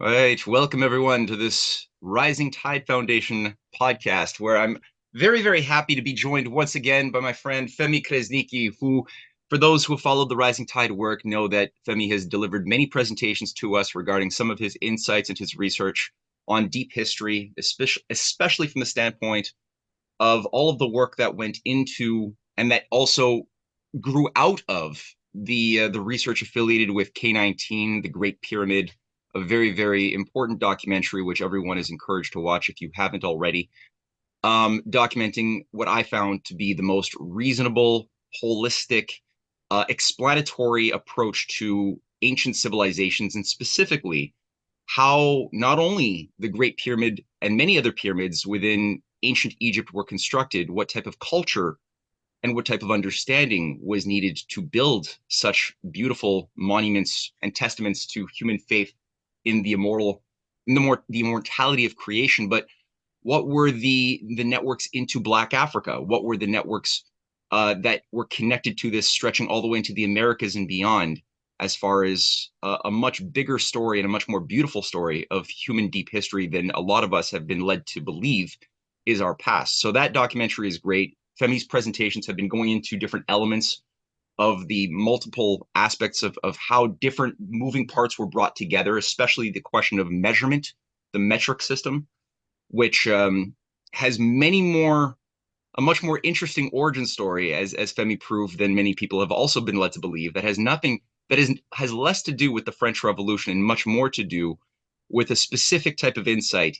All right, welcome everyone to this Rising Tide Foundation podcast, where I'm very, very happy to be joined once again by my friend Fehmi Krasniqi, who, for those who have followed the Rising Tide work, know that Fehmi has delivered many presentations to us regarding some of his insights and his research on deep history, especially from the standpoint of all of the work that went into and that also grew out of the research affiliated with K19, the Great Pyramid, a very, very important documentary which everyone is encouraged to watch if you haven't already, documenting what I found to be the most reasonable, holistic, explanatory approach to ancient civilizations, and specifically how not only the Great Pyramid and many other pyramids within ancient Egypt were constructed, what type of culture and what type of understanding was needed to build such beautiful monuments and testaments to human faith in the immortal, the immortality of creation. But what were the networks into Black Africa? What were the networks that were connected to this, stretching all the way into the Americas and beyond, as far as a much bigger story and a much more beautiful story of human deep history than a lot of us have been led to believe is our past. So that documentary is great. Femi's presentations have been going into different elements of the multiple aspects of how different moving parts were brought together, especially the question of measurement, the metric system, which has a much more interesting origin story, as Femi proved, than many people have also been led to believe. That has nothing that has less to do with the French Revolution and much more to do with a specific type of insight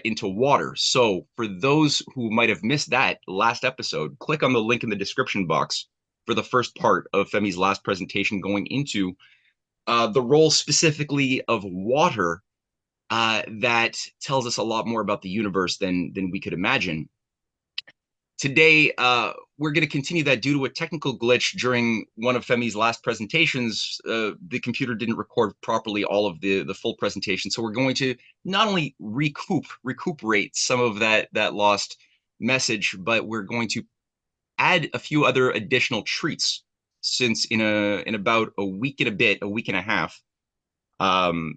into water. So for those who might have missed that last episode, click on the link in the description box for the first part of Femi's last presentation, going into the role specifically of water that tells us a lot more about the universe than we could imagine. Today, we're going to continue that due to a technical glitch during one of Femi's last presentations. The computer didn't record properly all of the full presentation, so we're going to not only recuperate some of that lost message, but we're going to add a few other additional treats, since in about a week and a bit, a week and a half,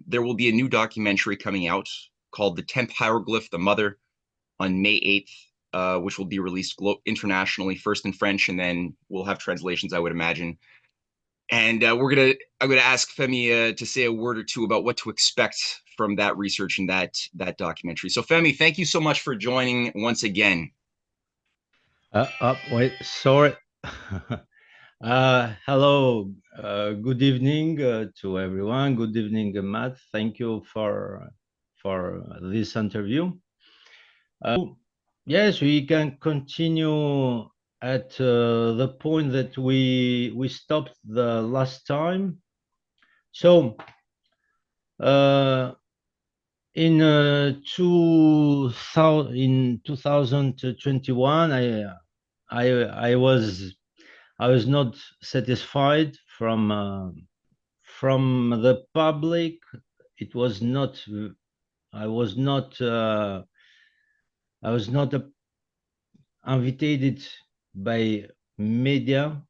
there will be a new documentary coming out called The 10th Hieroglyph, the Mother, on May 8th, which will be released internationally, first in French, and then we'll have translations, I would imagine. And I'm gonna ask Femi to say a word or two about what to expect from that research and that documentary. So Femi, thank you so much for joining once again. Wait, sorry. Hello, good evening to everyone. Good evening, Matt. Thank you for this interview. Yes, we can continue at the point that we stopped the last time. So, in 2021, I was not satisfied from the public. It was not. I was not. I was not invited by media,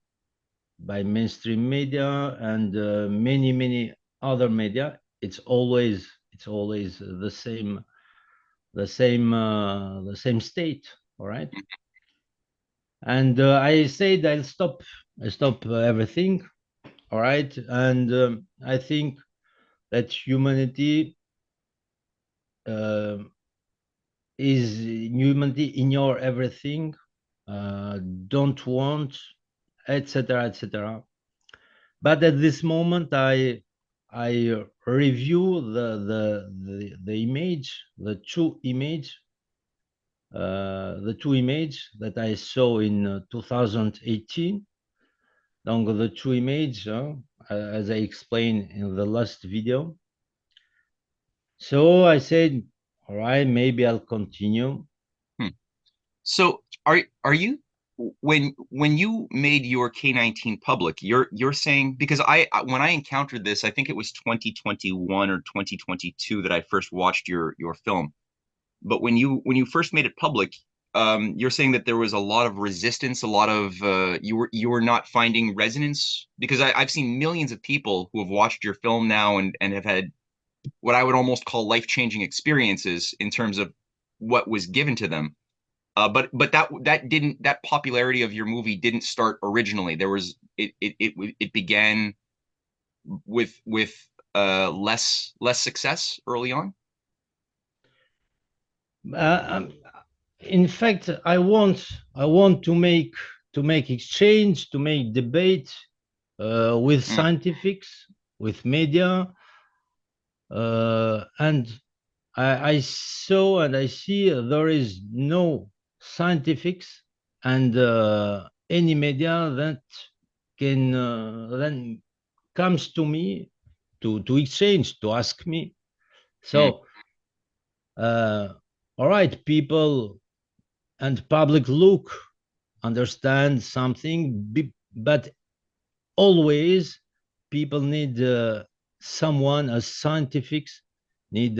by mainstream media, and many other media. It's always the same the same state. All right. And I said I stop everything. All right. And I think that humanity ignore everything, don't want, etc., etc. But at this moment, I review the image, the two image that I saw in 2018. Donc the two image, as I explained in the last video. So I said, all right, maybe I'll continue. So are you, when you made your K19 public, you're saying, because when I encountered this, I think it was 2021 or 2022 that I first watched your film. But when you first made it public, you're saying that there was a lot of resistance, a lot of you were not finding resonance, because I've seen millions of people who have watched your film now and have had what I would almost call life-changing experiences in terms of what was given to them. But that popularity of your movie didn't start originally. There was it began with less success early on. Uh, um, in fact, I want to make exchange, to make debate with Mm, scientifics, with media, and I saw and I see there is no scientifics and any media that can then comes to me to exchange, to ask me. mm, So, all right, people and public look, understand something, but always people need someone, a scientifics, need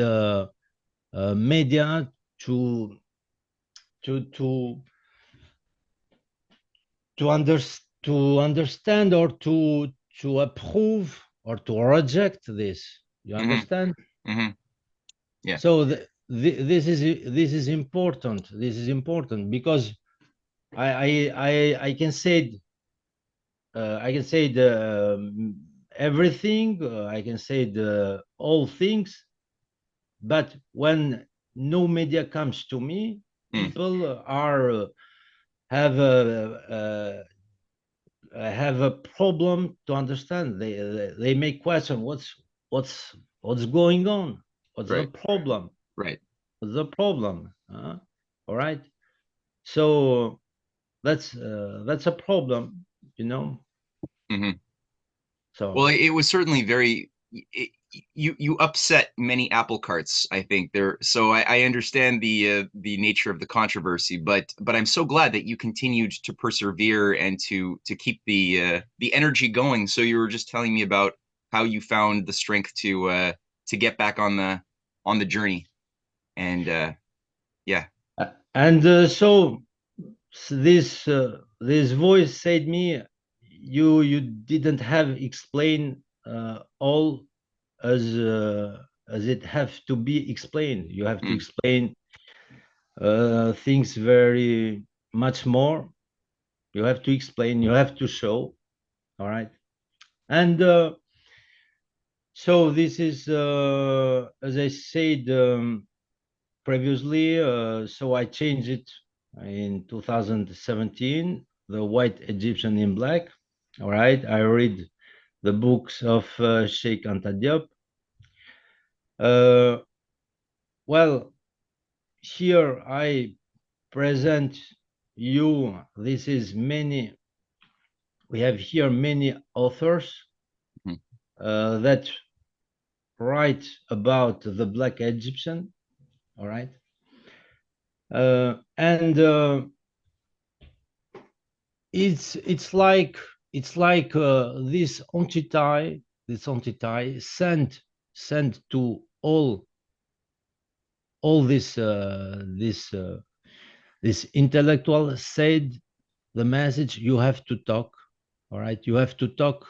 media to to to to understand or to approve or to reject this. You hmm understand? hmm Yeah. So this is important. This is important because I can say the everything. I can say the all things, but when no media comes to me, Mm, people are have a problem to understand. They may question what's what's going on. What's the right. problem? Right. What's the problem? All right. So that's a problem, you know. hmm Well, So it was certainly very it, you upset many apple carts, I think there. So I understand the nature of the controversy, but I'm so glad that you continued to persevere and to keep the energy going. So you were just telling me about how you found the strength to get back on the journey, and yeah. and this voice said me, you didn't have explain all as it have to be explained. You have to Mm, explain things very much more. You have to explain. You have to show. All right. And so this is, as I said previously. So I changed it in 2017. The White Egyptian in Black. All right. I read the books of Sheikh Anta Diop. Uh, well, here I present you. This is many. We have here many authors mm, that write about the Black Egyptian. All right, and it's like this entity sent to all this intellectual said the message: you have to talk. All right, you have to talk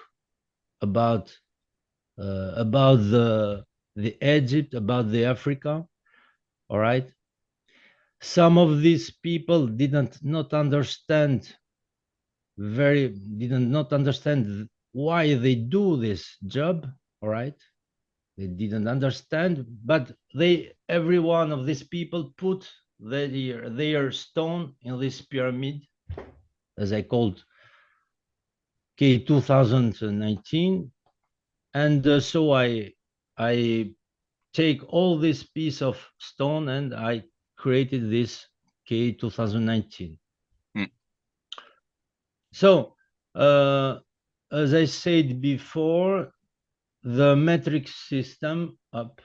about about the Egypt, about the Africa. All right, some of these people didn't not understand very didn't not understand why they do this job. All right, they didn't understand, but they every one of these people put their stone in this pyramid, as I called K 2019. And so I take all this piece of stone and I created this K 2019. mm, So as I said before, the metric system up.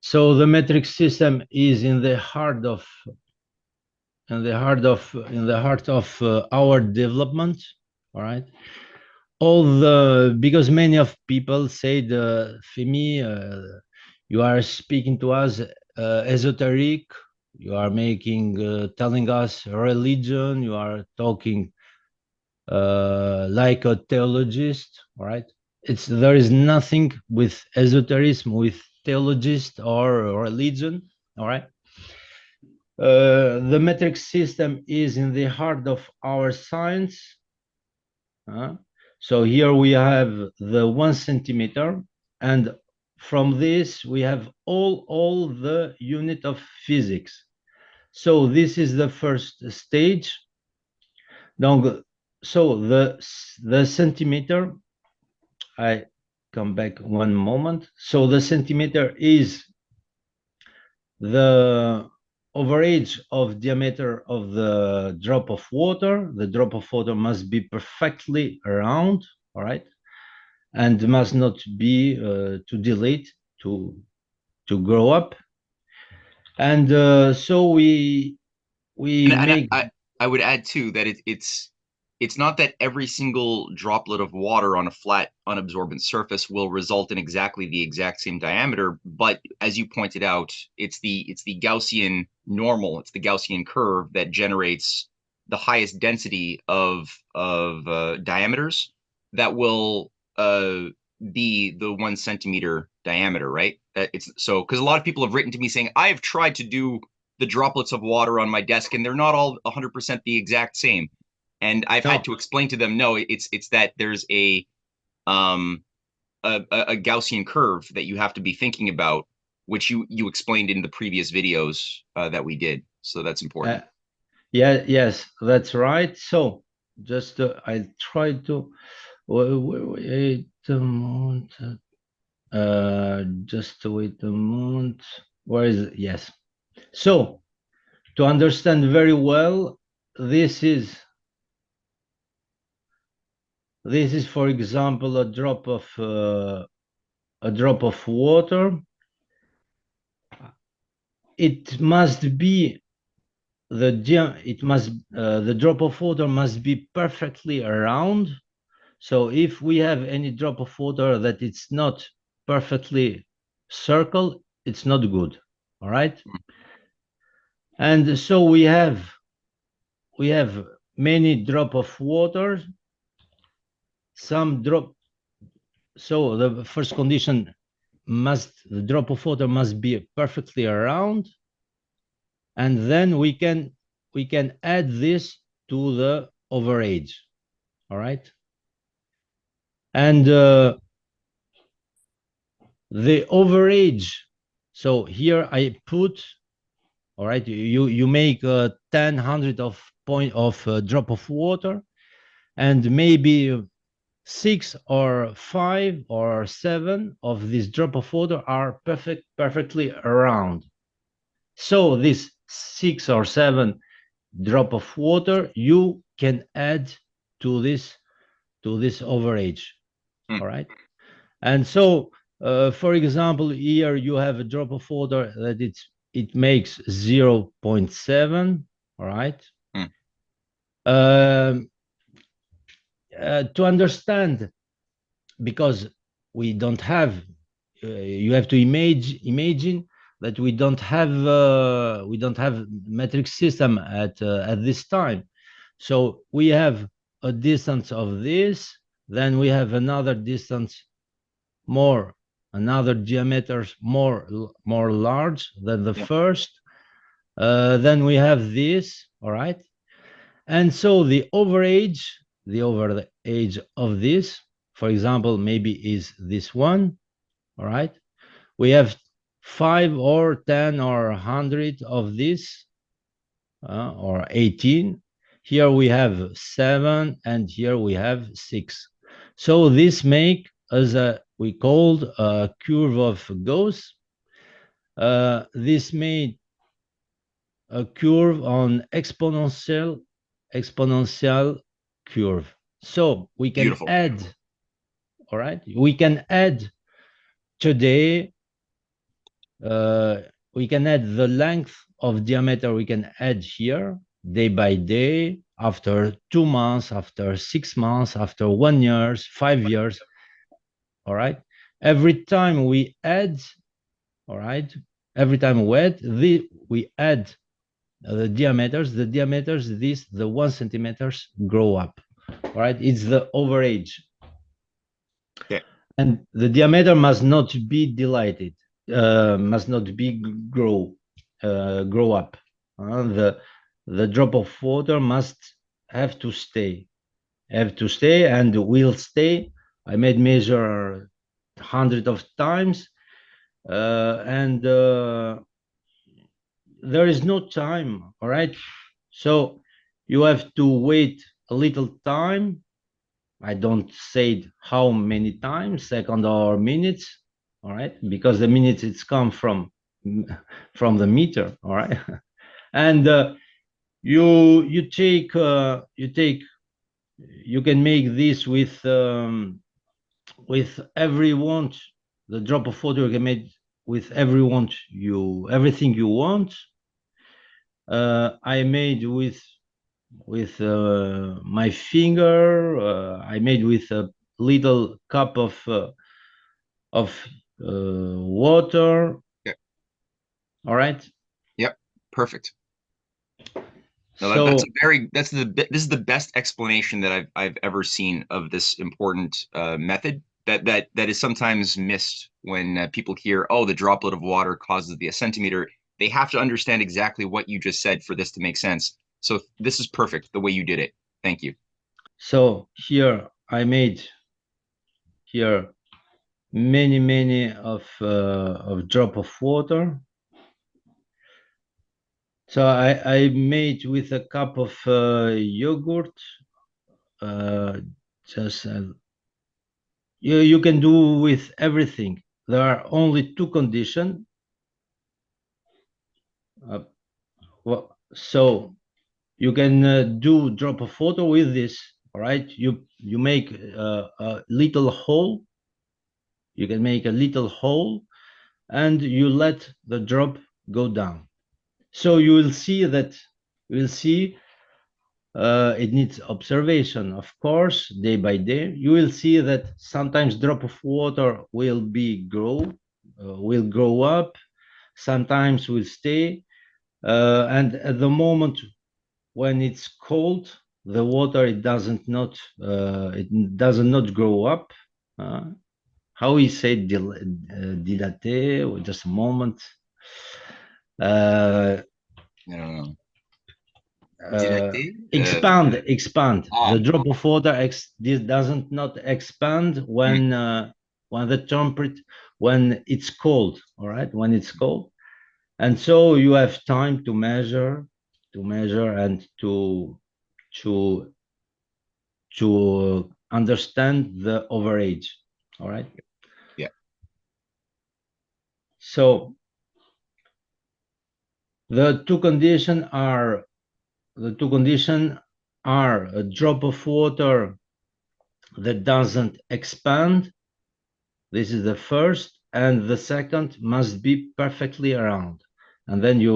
So the metric system is in the heart of our development. All right. All the because many of people say the Fehmi, you are speaking to us esoteric. You are making telling us religion. You are talking like a theologist. All right. there is nothing with esotericism, with theologist or religion. All right. The metric system is in the heart of our science. So here we have the 1 centimeter, and from this we have all the unit of physics. So this is the first stage. Donc, so the centimeter, I come back one moment. So the centimeter is the average of diameter of the drop of water. The drop of water must be perfectly round, all right, and must not be too delayed to grow up. And so we And make. I would add too that it's not that every single droplet of water on a flat unabsorbent surface will result in exactly the exact same diameter, but as you pointed out, it's the Gaussian normal, it's the Gaussian curve that generates the highest density of diameters that will be the 1 centimeter diameter, right? It's so because a lot of people have written to me saying I've tried to do the droplets of water on my desk and they're not all 100% the exact same, and I've had No, to explain to them, no, it's that there's um a Gaussian curve that you have to be thinking about, which you explained in the previous videos that we did, so that's important. yeah, yes, that's right. So just I try to wait a moment. Just wait a moment. Where is it? Yes. So to understand very well, this is for example a drop of water. It must be the drop of water must be perfectly round. So if we have any drop of water that it's not perfectly circle, it's not good. All right. And so we have many drop of water, some drop. So the first condition the drop of water must be perfectly round, and then we can add this to the overage. All right. And the overage, so here I put, all right, you make 10 hundred of point of drop of water, and maybe 6 or 5 or 7 of this drop of water are perfectly round. So this 6 or 7 drop of water you can add to this overage. Hmm. All right. And so for example, here you have a drop of water that it makes 0.7. All right. Hmm. To understand, because we don't have, you have to imagine that we don't have metric system at this time. So we have a distance of this, then we have another distance another diameter more large than the Yeah. first. Then we have this, all right. And so the overage of this, for example, maybe is this one, all right. We have 5 or 10 or 100 of this, or 18. Here we have 7, and here we have 6. So this make as we called a curve of Gauss. This made a curve on exponential curve. So we can Beautiful. add, all right, we can add today, we can add the length of diameter, we can add here day by day, after 2 months, after 6 months, after 1 year, 5 years. All right. Every time we add, all right, every time we add the diameters, the 1 centimeters grow up. All right. It's the overage. Okay. And the diameter must not be dilated, must not be grow up. The drop of water must have to stay, and will stay. I made measure hundred of times, and there is no time. All right, so you have to wait a little time. I don't say how many times, second or minutes, all right, because the minutes it's come from the meter, all right, and you can make this with every want. The drop of water you can make with everything you want. I made with my finger. I made with a little cup of water. Yeah. All right. Yep. Perfect. No, that's a So very this is the best explanation that I've ever seen of this important method that is sometimes missed when people hear, oh, the droplet of water causes the centimeter. They have to understand exactly what you just said for this to make sense. So this is perfect the way you did it. Thank you. here I made here many of drop of water. So I made with a cup of yogurt. Uh, just you can do with everything. There are only two conditions. Well, so you can do drop of water with this. All right, you make a little hole. You can make a little hole, and you let the drop go down. So you will see that you will see it needs observation, of course, day by day. You will see that sometimes drop of water will grow up, sometimes will stay, and at the moment when it's cold, the water it does not grow up. Uh, how we say dilaté? Just a moment. Uh, I don't know. uh, Dilaté? expand. Ah, The drop of water this doesn't not expand mm, when the temperature when it's cold. All right, when it's cold, and so you have time to measure, and to to understand the overage. All right. yeah, So the two conditions are a drop of water that doesn't expand. This is the first, and the second must be perfectly round. And then you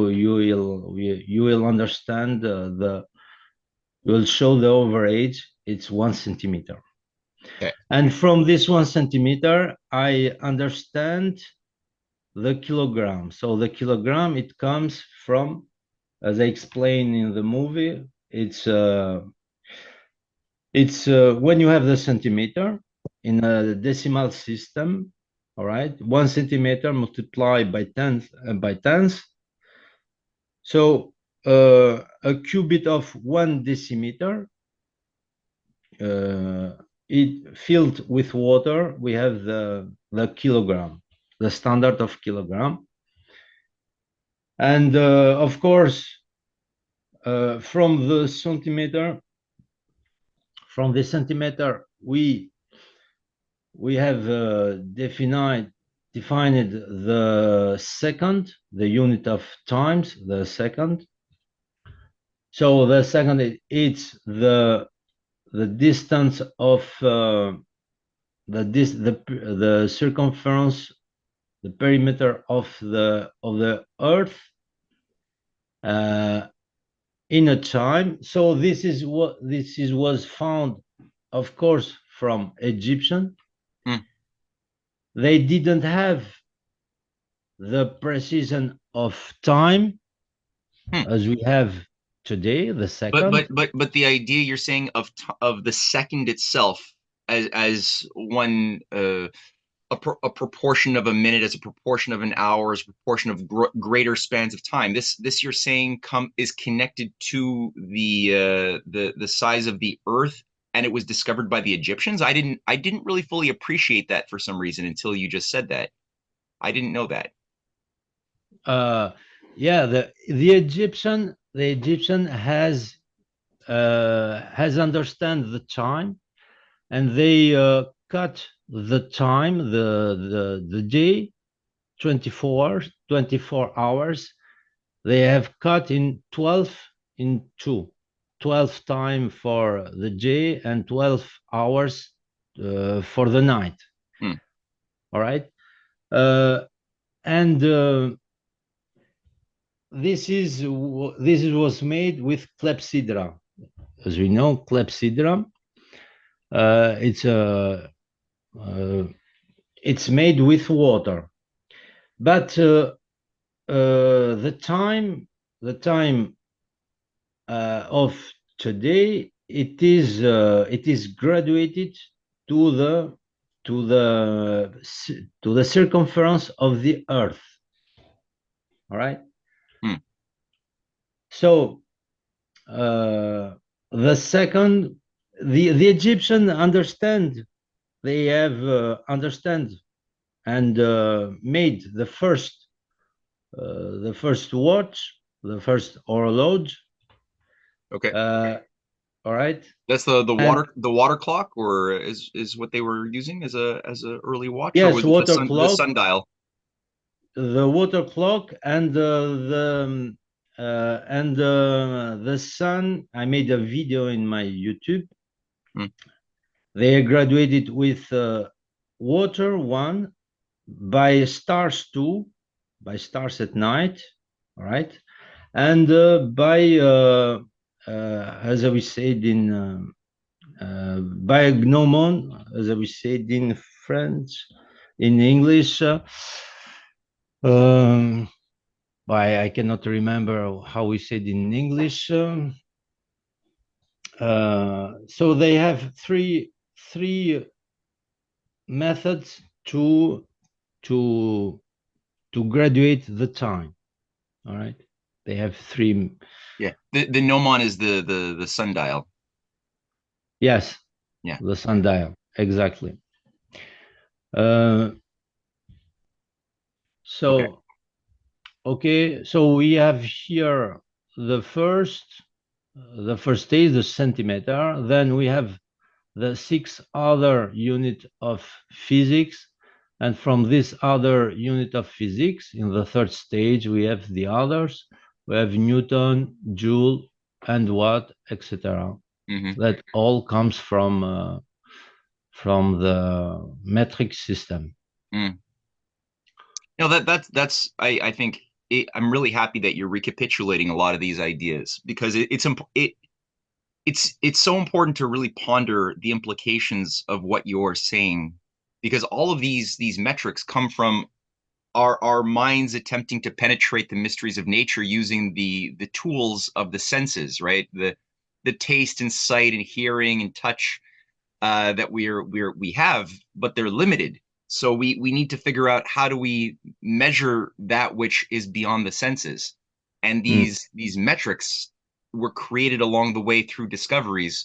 will understand the you will show the overage. It's 1 centimeter. okay, And from this 1 centimeter, I understand the kilogram. So the kilogram, it comes from, as I explained in the movie, it's when you have the centimeter in a decimal system, all right, 1 centimeter multiplied by tens. So a cubit of 1 decimeter, it filled with water, we have the kilogram, the standard of kilogram. And of course, from the centimeter, we have defined the second, the unit of times, the second. So the second, it's the distance of the circumference, the perimeter of the Earth uh, in a time. So this is was found, of course, from Egyptian. mm, They didn't have the precision of time hmm. as we have today, the second. But the idea you're saying of the second itself as one a proportion of a minute, as a proportion of an hour, as a proportion of greater spans of time. This you're saying is connected to the size of the Earth, and it was discovered by the Egyptians. I didn't really fully appreciate that for some reason until you just said that. I didn't know that. Yeah, the Egyptian has understand the time, and they cut the time, the day, 24 hours. They have cut in 12 in two, 12 time for the day and 12 hours for the night. Hmm. All right. And this was made with clepsydra. As we know, clepsydra, it's a it's made with water, but the time of today, it is graduated to the to the to the circumference of the Earth. All right. Hmm. So the second, the Egyptian understand. They have understand and made the first watch, the first horologe. Okay. All right. That's the And water clock, or is what they were using as a early watch, or yes, was it water the clock, sundial? the water clock, and the sun. I made a video in my YouTube. Hmm. They graduated with water one, by stars two, by stars at night. All right. And by as we said in by gnomon, as we said in French, in English. Um, I cannot remember how we said in English. So they have three methods to to graduate the time. All right, they have three. Yeah. The gnomon is the sundial. Yes, Yeah. the sundial, exactly. Uh, Okay. so okay, so we have here the first the first stage, the centimeter. Then we have the six other unit of physics, and from this other unit of physics, in the third stage, we have the others. We have Newton, Joule, and Watt, etc. Hmm. That all comes from the metric system. Mm. No, that's I think I'm really happy that you're recapitulating a lot of these ideas, because it's so important to really ponder the implications of what you're saying, because all of these metrics come from our minds attempting to penetrate the mysteries of nature using the tools of the senses, right? The taste and sight and hearing and touch that we have, but they're limited. So we need to figure out, how do we measure that which is beyond the senses? And Mm. these metrics were created along the way through discoveries,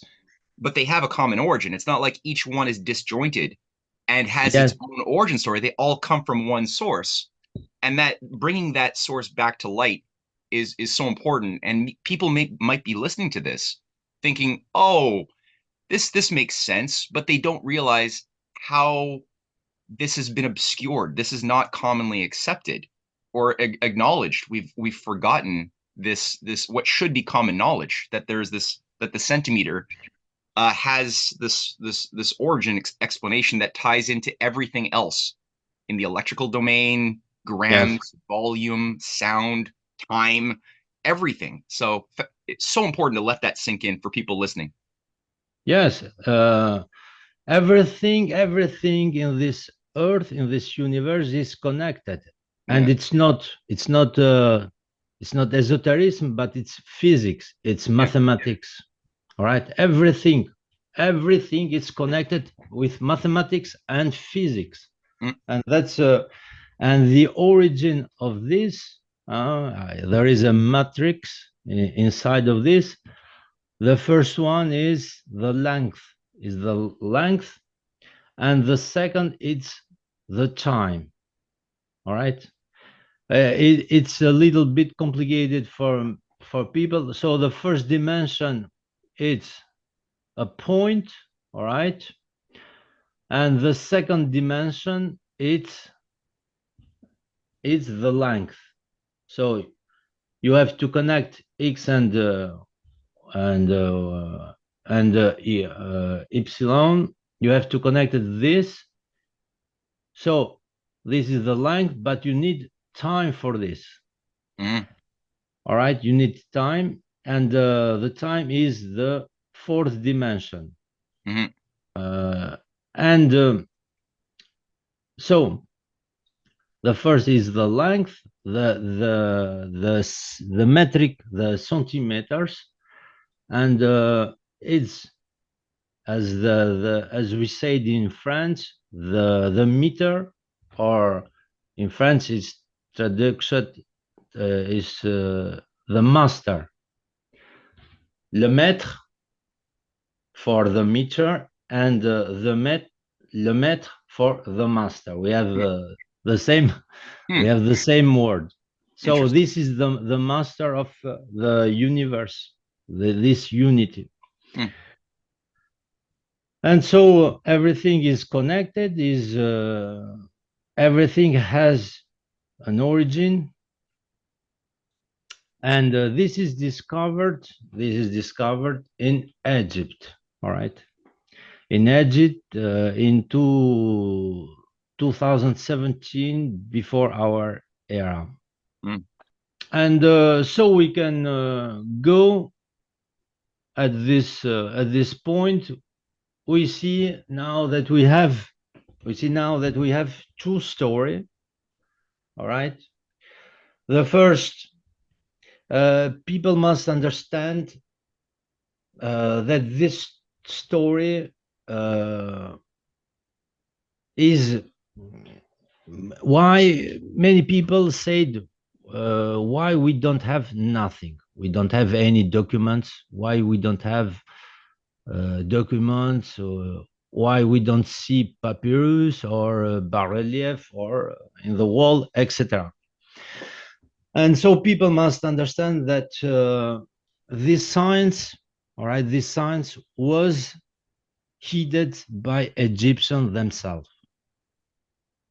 but they have a common origin. It's not like each one is disjointed and has its Yes, own origin story. They all come from one source, and that bringing that source back to light is so important. And people might be listening to this thinking, "Oh, this makes sense," but they don't realize how this has been obscured. This is not commonly accepted or acknowledged. We've forgotten this what should be common knowledge, that there's this that the centimeter has this origin explanation that ties into everything else in the electrical domain: yes, grams, volume, sound, time, everything. So it's so important to let that sink in for people listening. yes. Everything in this earth, in this universe, is connected, and Yeah. it's not esotericism, but it's physics, it's Yeah. mathematics. All right, everything, everything is connected with mathematics and physics. Mm. And that's and the origin of this, there is a matrix inside of this. The first one is the length, and the second is the time. All right. It's a little bit complicated for people. So the first dimension, it's a point, all right, and the second dimension, it's the length. So you have to connect x and epsilon. You have to connect this. So this is the length, but you need time for this. Mm. All right, you need time, and the time is the fourth dimension. Mm. And so the first is the length, the metric, the centimeters, and it's as we said in France, the meter, or in French is traduction is the master. Le maître for the meter, and le maître for the master. We have the same we have the same word. So this is the master of the universe, this unity. Mm. And so everything is connected, everything has an origin, and this is discovered in Egypt. All right, in Egypt in 2017, before our era. Mm. And so we can go at this point. We see now that we have two story. All right. The first, people must understand that this story is why many people said, why we don't have nothing, we don't have any documents, why we don't have documents, why we don't see papyrus or bas-relief or in the wall, etc. And so people must understand that this science, all right, this science was heeded by Egyptians themselves.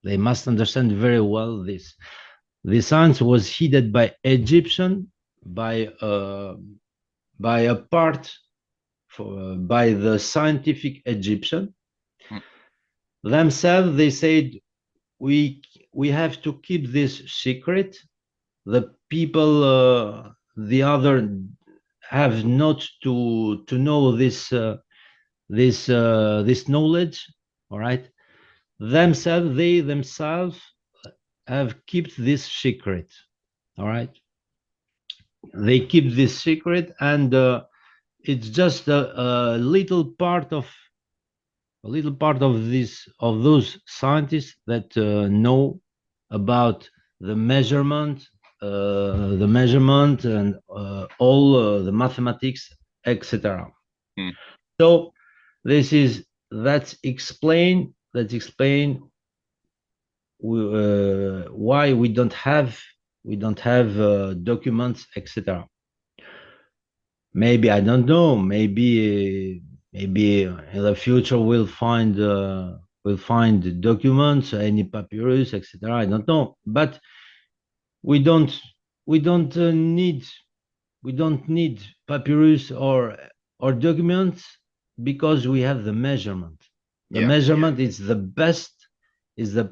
They must understand very well this. The science was heeded by Egyptian, by a part by the scientific Egyptian themselves. They said we have to keep this secret. The people, the other, have not to know this knowledge. All right, they themselves have kept this secret. All right, they keep this secret, and it's just a little part of those scientists that know about the measurement, and all the mathematics, etc. Mm. So that's explain why we don't have documents, etc. Maybe, I don't know, maybe in the future we'll find documents, any papyrus, etc. I don't know, but we don't need papyrus or documents, because we have the measurement. The measurement is the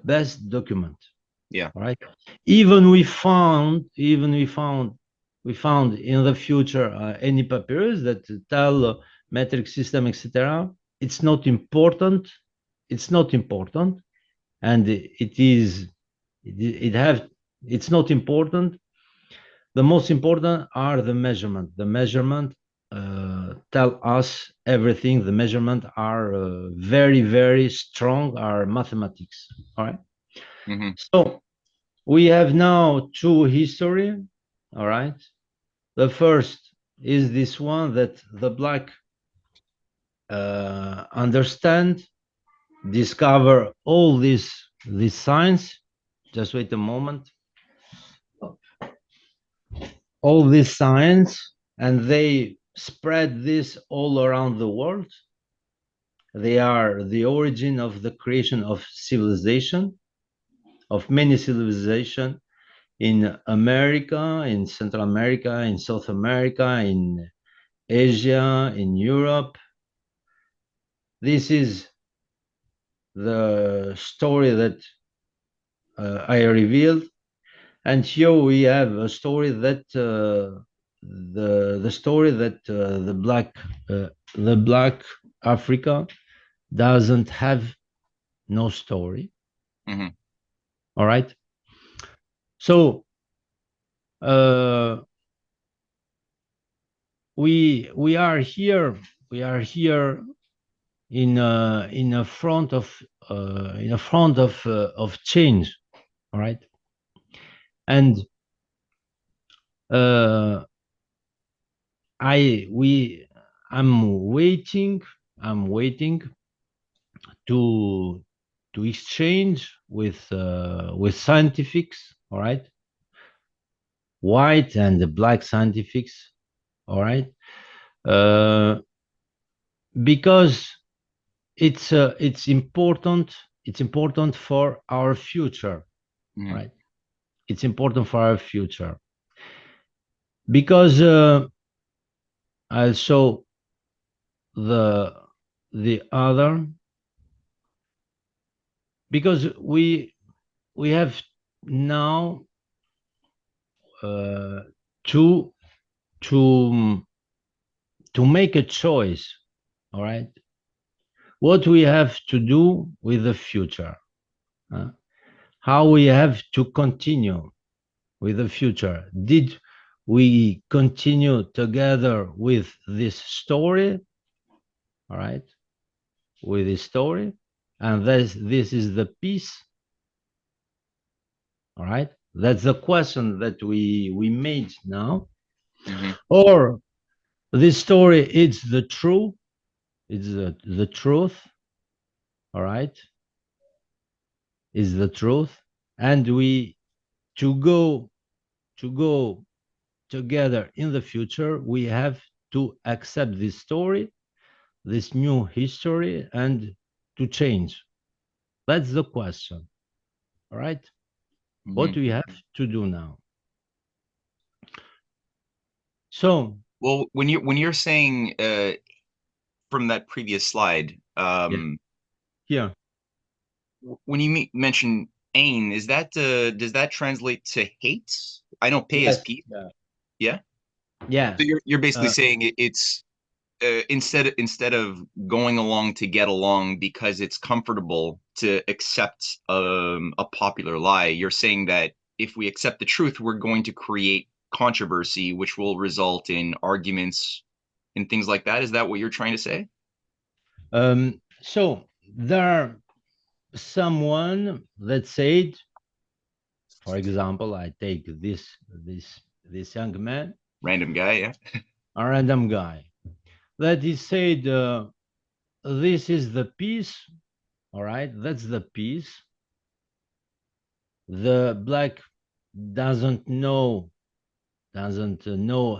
best document. Yeah. Right. Even we found in the future any papyrus that tell metric system, etc. It's not important. And it's not important. The most important are the measurement. tell us everything. The measurement are very, very strong, are mathematics. All right. Hmm. So we have now two history. All right. The first is this one that the black understand, discover all these signs. Just wait a moment. All these signs, and they spread this all around the world. They are the origin of the creation of civilization, of many civilization in America, in Central America, in South America, in Asia, in Europe. This is the story that I revealed, and here we have a story that the story that the black Africa doesn't have no story. Hmm. All right. So uh, we are here. We are here in a front of change. All right. And uh, I we I'm waiting. I'm waiting to exchange with scientifics. All right. White and black scientifics. All right. Uh, because it's important. It's important for our future. Hmm. Right. It's important for our future because I'll show the other, because we have now uh, to to make a choice. All right. What we have to do with the future, uh, how we have to continue with the future. Did we continue together with this story? All right, with this story, and this is the piece. All right, that's the question that we made now. Hmm. Or this story is the truth. It's the truth. All right, is the truth, and we to go together in the future, we have to accept this story, this new history, and to change. That's the question. All right. What Hmm. do we have to do now? So, Well, when you're saying from that previous slide, yeah, here, when you mention ain, is that does that translate to hate? I know pay is yes, peace. yeah, Yeah. So yes, you're basically uh, saying it's instead of going along to get along because it's comfortable to accept a popular lie, you're saying that if we accept the truth, we're going to create controversy, which will result in arguments and things like that. Is that what you're trying to say? so there are someone that said, for example, I take this young man, Random guy, yeah. a random guy, that he said, this is the piece. All right, that's the piece. The black doesn't know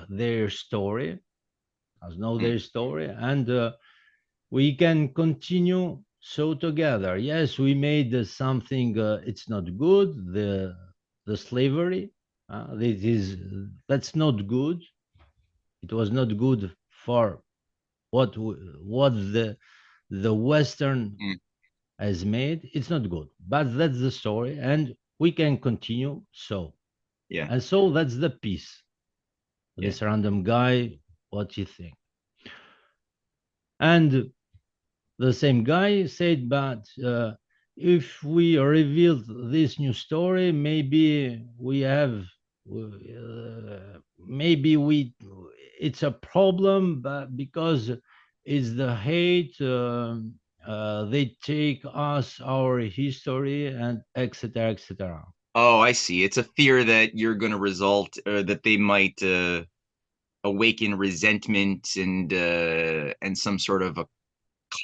their story, doesn't know Mm, their story, and we can continue so together. Yes, we made something. It's not good. The slavery. That's not good. It was not good for what the Western mm, has made. It's not good. But that's the story, and we can continue so. yeah, And so that's the piece. yeah. This random guy, what you think? And the same guy said, but if we revealed this new story, maybe we have, maybe we, it's a problem, but because it's the hate, they take us our history and etc etc. Oh, I see. It's a fear that you're going to result, or that they might awaken resentment and some sort of a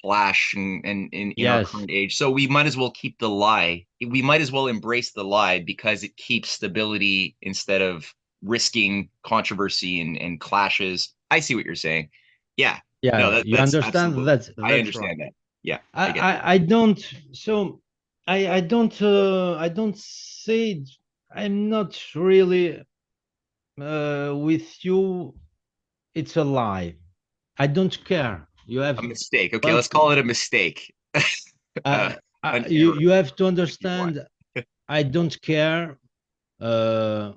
clash in our Yes, current age. So we might as well keep the lie. We might as well embrace the lie because it keeps stability instead of risking controversy and clashes. I see what you're saying. Yeah. No, yeah, you that's understand. absolutely. I That's right. understand that. Yeah, I I get that. I don't. So I don't say I'm not really with you. It's a lie. I don't care. A mistake. Okay, Well, let's call it a mistake. uh, an error, you have to if you want. understand. I don't care. Uh,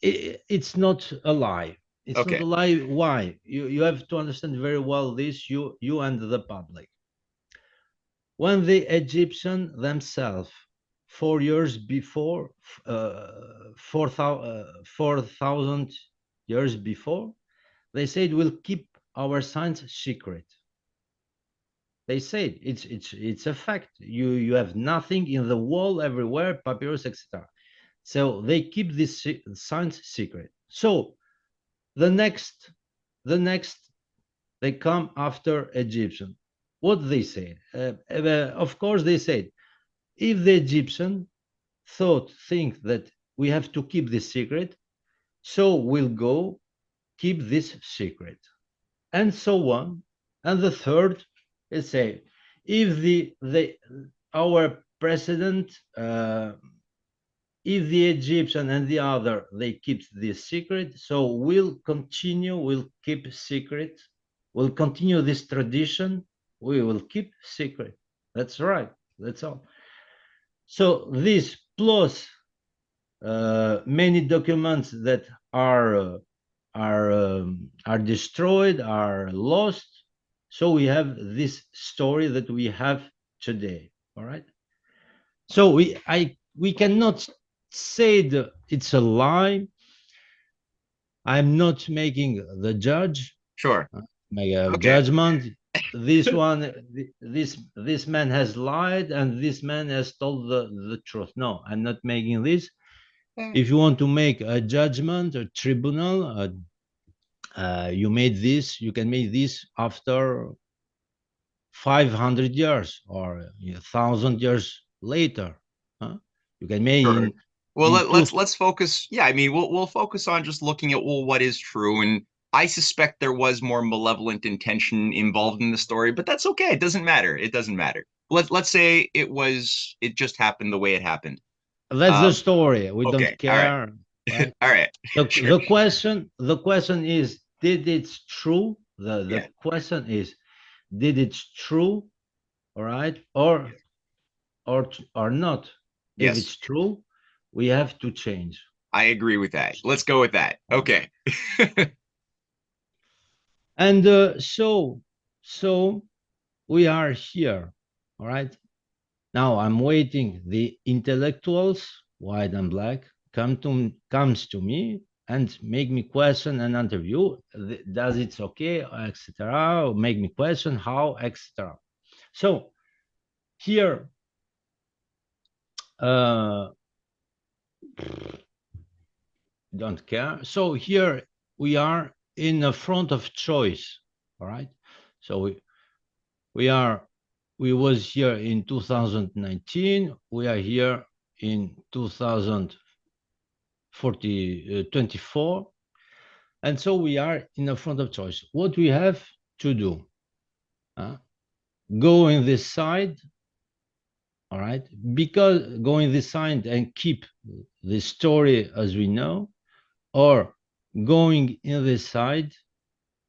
it's not a lie. It's not a Okay, lie. Why? You have to understand very well this. You and the public. When the Egyptians themselves, 4 years before, 4,000 years before, they said we'll keep our science secret. They said it's a fact. You have nothing in the wall everywhere, papyrus, etc. So they keep this science secret. So the next, the next, they come after Egyptian. What they said? Of course, they said if the Egyptian think that we have to keep this secret, so we'll go keep this secret, and so on. And the third is say, if the our president, if the Egyptian and the other they keep this secret, so we'll keep secret, we'll continue this tradition, we will keep secret. That's right. That's all. So this plus many documents that are destroyed, are lost. So we have this story that we have today. All right. So we cannot say that it's a lie. I'm not making the judge, sure. make a Okay. judgment. This one, this man has lied, and this man has told the truth. No, I'm not making this. If you want to make a judgment, a tribunal, you made this, you can make this after 500 years or 1,000 years later. Huh? You can make Sure. Well, in two. let's focus. Yeah, I mean, we'll focus on just looking at, well, what is true, and I suspect there was more malevolent intention involved in the story, but that's okay. It doesn't matter. It doesn't matter. Let's say it just happened the way it happened. That's the Um, story. We okay, don't all right, care, right? all right, sure, The question is, did it true? yeah, The question is, did it true? All right, or not? If yes, it's true, we have to change. I agree with that. Let's go with that. Okay, And so we are here. All right. Now I'm waiting. The intellectuals, white and black, comes to me and make me question and interview. Does it's okay, etc. Make me question how, etc. So here, uh, don't care. So here we are in a front of choice. All right. So we are we was here in 2019. We are here in 2024, and so we are in a front of choice. What we have to do? uh, go in this side, all right, because go in this side and keep the story as we know, or going in this side,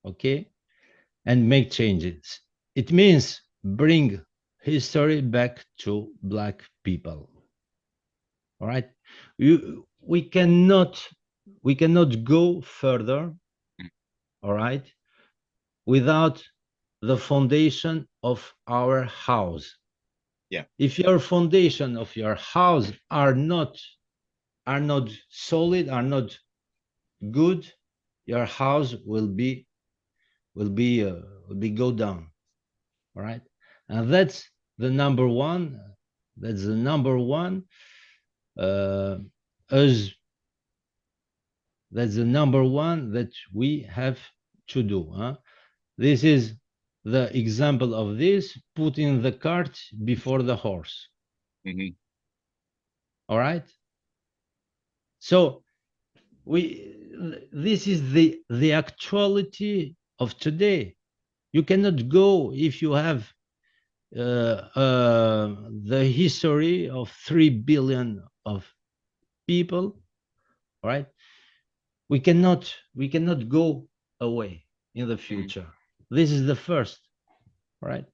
okay, and make changes. It means bring history back to black people. All right, we cannot go further, all right, without the foundation of our house. yeah, If your foundation of your house are not solid, are not good, your house will be go down. All right, and that's the number one. That's the number one. Uh, as that's the number one that we have to do. Huh? This is the example of this: putting the cart before the horse. Hmm. All right. So we this is the actuality of today. You cannot go if you have the history of 3 billion of people, right? We cannot go away in the Hmm. future. This is the first, right?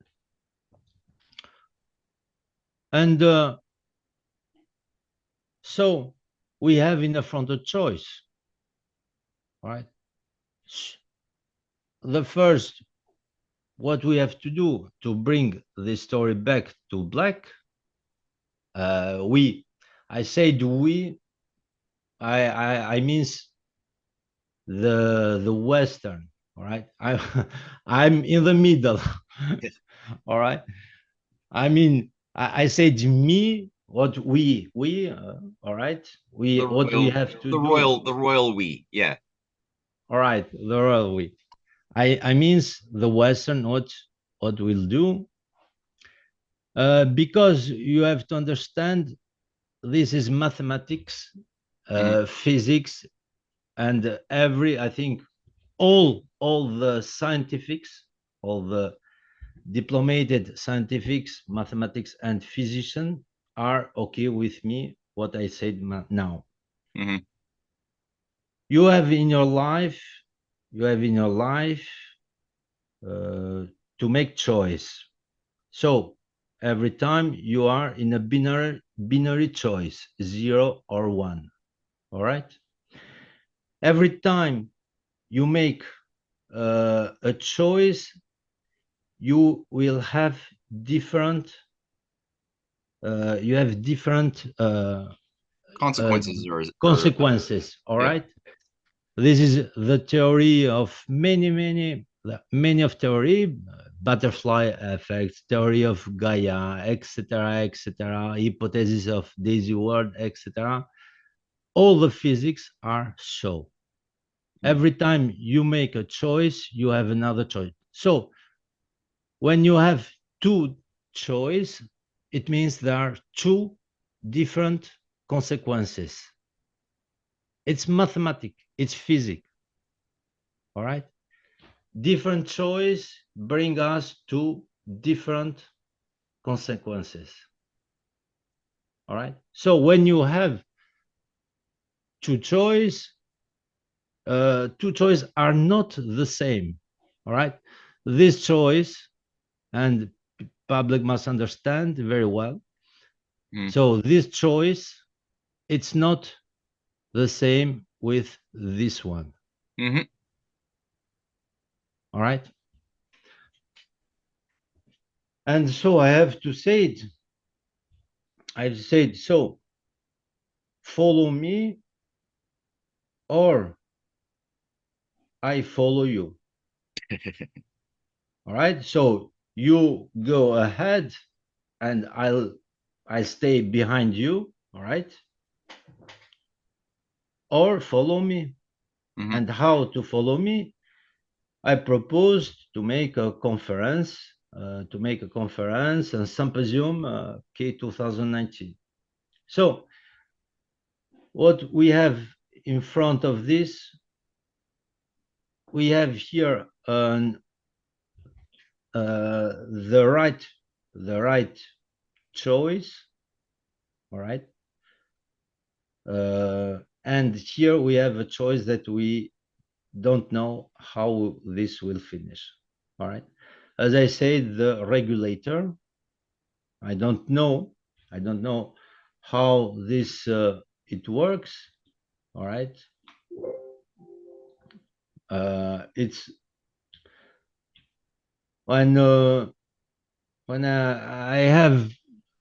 And so we have in the front a choice, right? The first, what we have to do to bring this story back to black, we, I said we, I means the Western, all right? I'm in the middle, all right? I mean, I said me, what we, all right? The What we royal, have to the do, royal, the royal we. Yeah. all right? The royal we. I means the Western, what we'll do, because you have to understand this is mathematics, Hmm. physics, and I think all the scientifics, all the diplomated scientifics, mathematics, and physicians are okay with me what I said now. Hmm. You have in your life, you have in your life uh, to make choice. So every time you are in a binary choice, 0 or 1. All right. Every time you make a choice, you will have different you have different uh, Consequences or consequences. All yeah. right. This is the theory of many of theory, butterfly effect, theory of Gaia, etc., hypothesis of Daisy World, etc. All the physics are so. Mm-hmm. Every time you make a choice, you have another choice. So when you have two choice, it means there are two different consequences. It's mathematics, it's physics, all right? Different choice bring us to different consequences, all right? So when you have two choice are not the same, all right? This choice, and public must understand very well. So this choice, it's not the same with this one. Hmm. All right. And so I have to say it. I've said, so follow me or I follow you. All right. So you go ahead and I stay behind you. All right. Or follow me. Hmm. And how to follow me? I proposed to make a conference and symposium K 2019. So what we have in front of this, we have here the right choice, all right, and here we have a choice that we don't know how this will finish, all right. As I said, the regulator, I don't know, how this it works, all right. It's when I have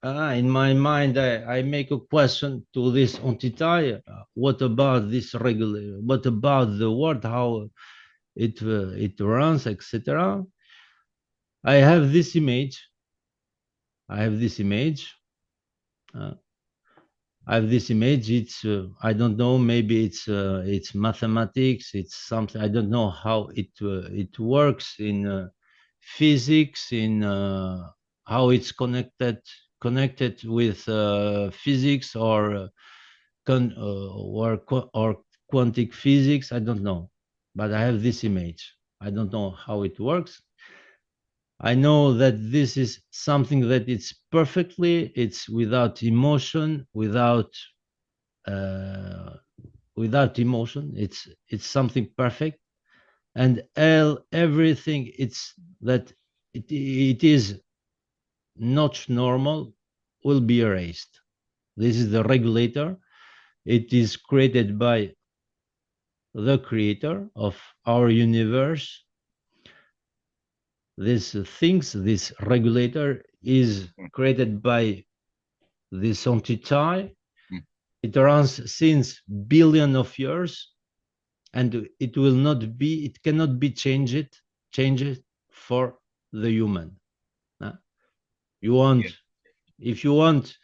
In my mind, I make a question to this entity. What about this regular? What about the world? How it runs, etc. I have this image. I have this image. Uh, I have this image. It's I don't know. Maybe it's mathematics. It's something I don't know how it works in physics. In how it's connected with physics or quantum physics. I don't know, but I have this image. I don't know how it works. I know that this is something that it's without emotion, uh, without emotion. It's something perfect, and everything it's that it is not normal will be erased. This is the regulator. It is created by the creator of our universe. This regulator is Mm, created by this entity. mm, It runs since billion of years, and it cannot be changed for the human. Uh, You yeah. want, if you want,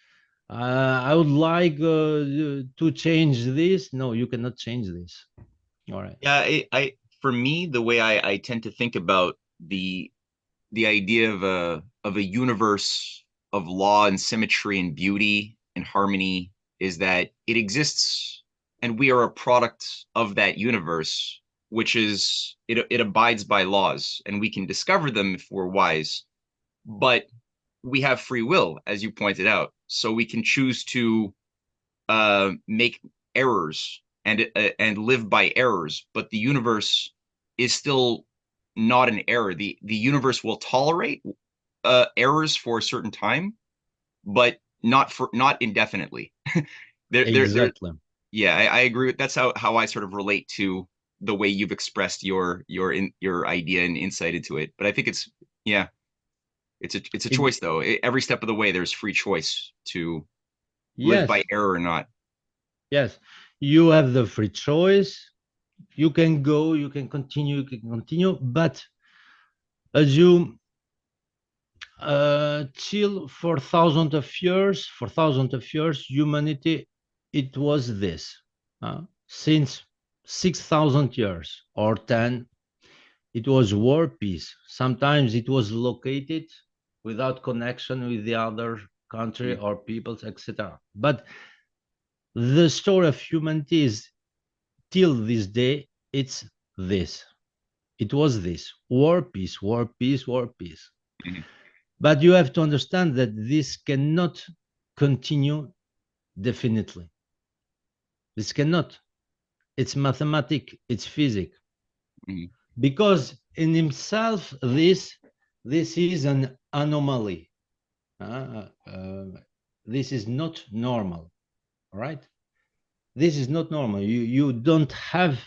I would like to change this. No, you cannot change this. All right. Yeah, for me, the way I tend to think about the idea of a universe of law and symmetry and beauty and harmony is that it exists and we are a product of that universe, which is it abides by laws and we can discover them if we're wise, but we have free will, as you pointed out, so we can choose to make errors and live by errors, but the universe is still not an error. The universe will tolerate errors for a certain time, but not indefinitely. There. Exactly. Yeah, I agree with that's how I sort of relate to the way you've expressed your idea and insight into it. But I think yeah, it's a It, choice though. Every step of the way, there's free choice to live by yes, error or not. yes. You have the free choice. You can go, you can continue, but as you till for thousands of years, humanity, it was this. Since 6,000 years or 10, it was war, peace. Sometimes it was located without connection with the other country Mm, or peoples, etc. But the story of humanity is till this day, it's this. It was this war, peace, war, peace, war, peace. mhm, But you have to understand that this cannot continue definitely. This cannot. It's mathematics, it's physics. mhm, Because in himself, this is an anomaly. This is not normal, right? This is not normal. You don't have,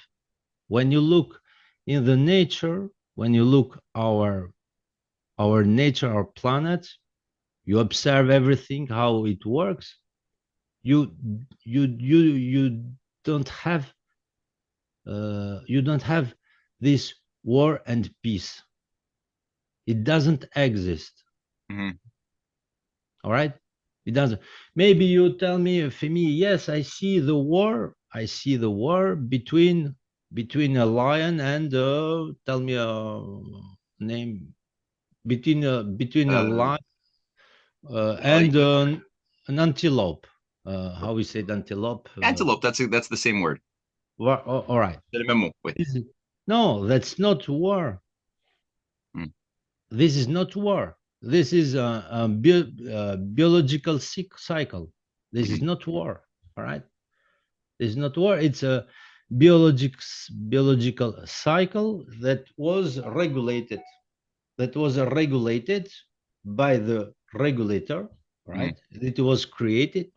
when you look in the nature, when you look our nature, our planet, you observe everything, how it works. You you don't have this war and peace. It doesn't exist. mhm. All right, it doesn't. Maybe you tell me, Femi, yes, I see the war. I see the war between a lion and tell me a name between a Uh, lion well, and an antelope. How we say antelope? antelope. That's the same word. All right. Oui. No, that's not war. Mm, This is not war. This is a biological cycle. This is mhm, not war. All right. This is not war. It's a biological cycle that was regulated. That was regulated by the regulator. mhm. Right. It was created.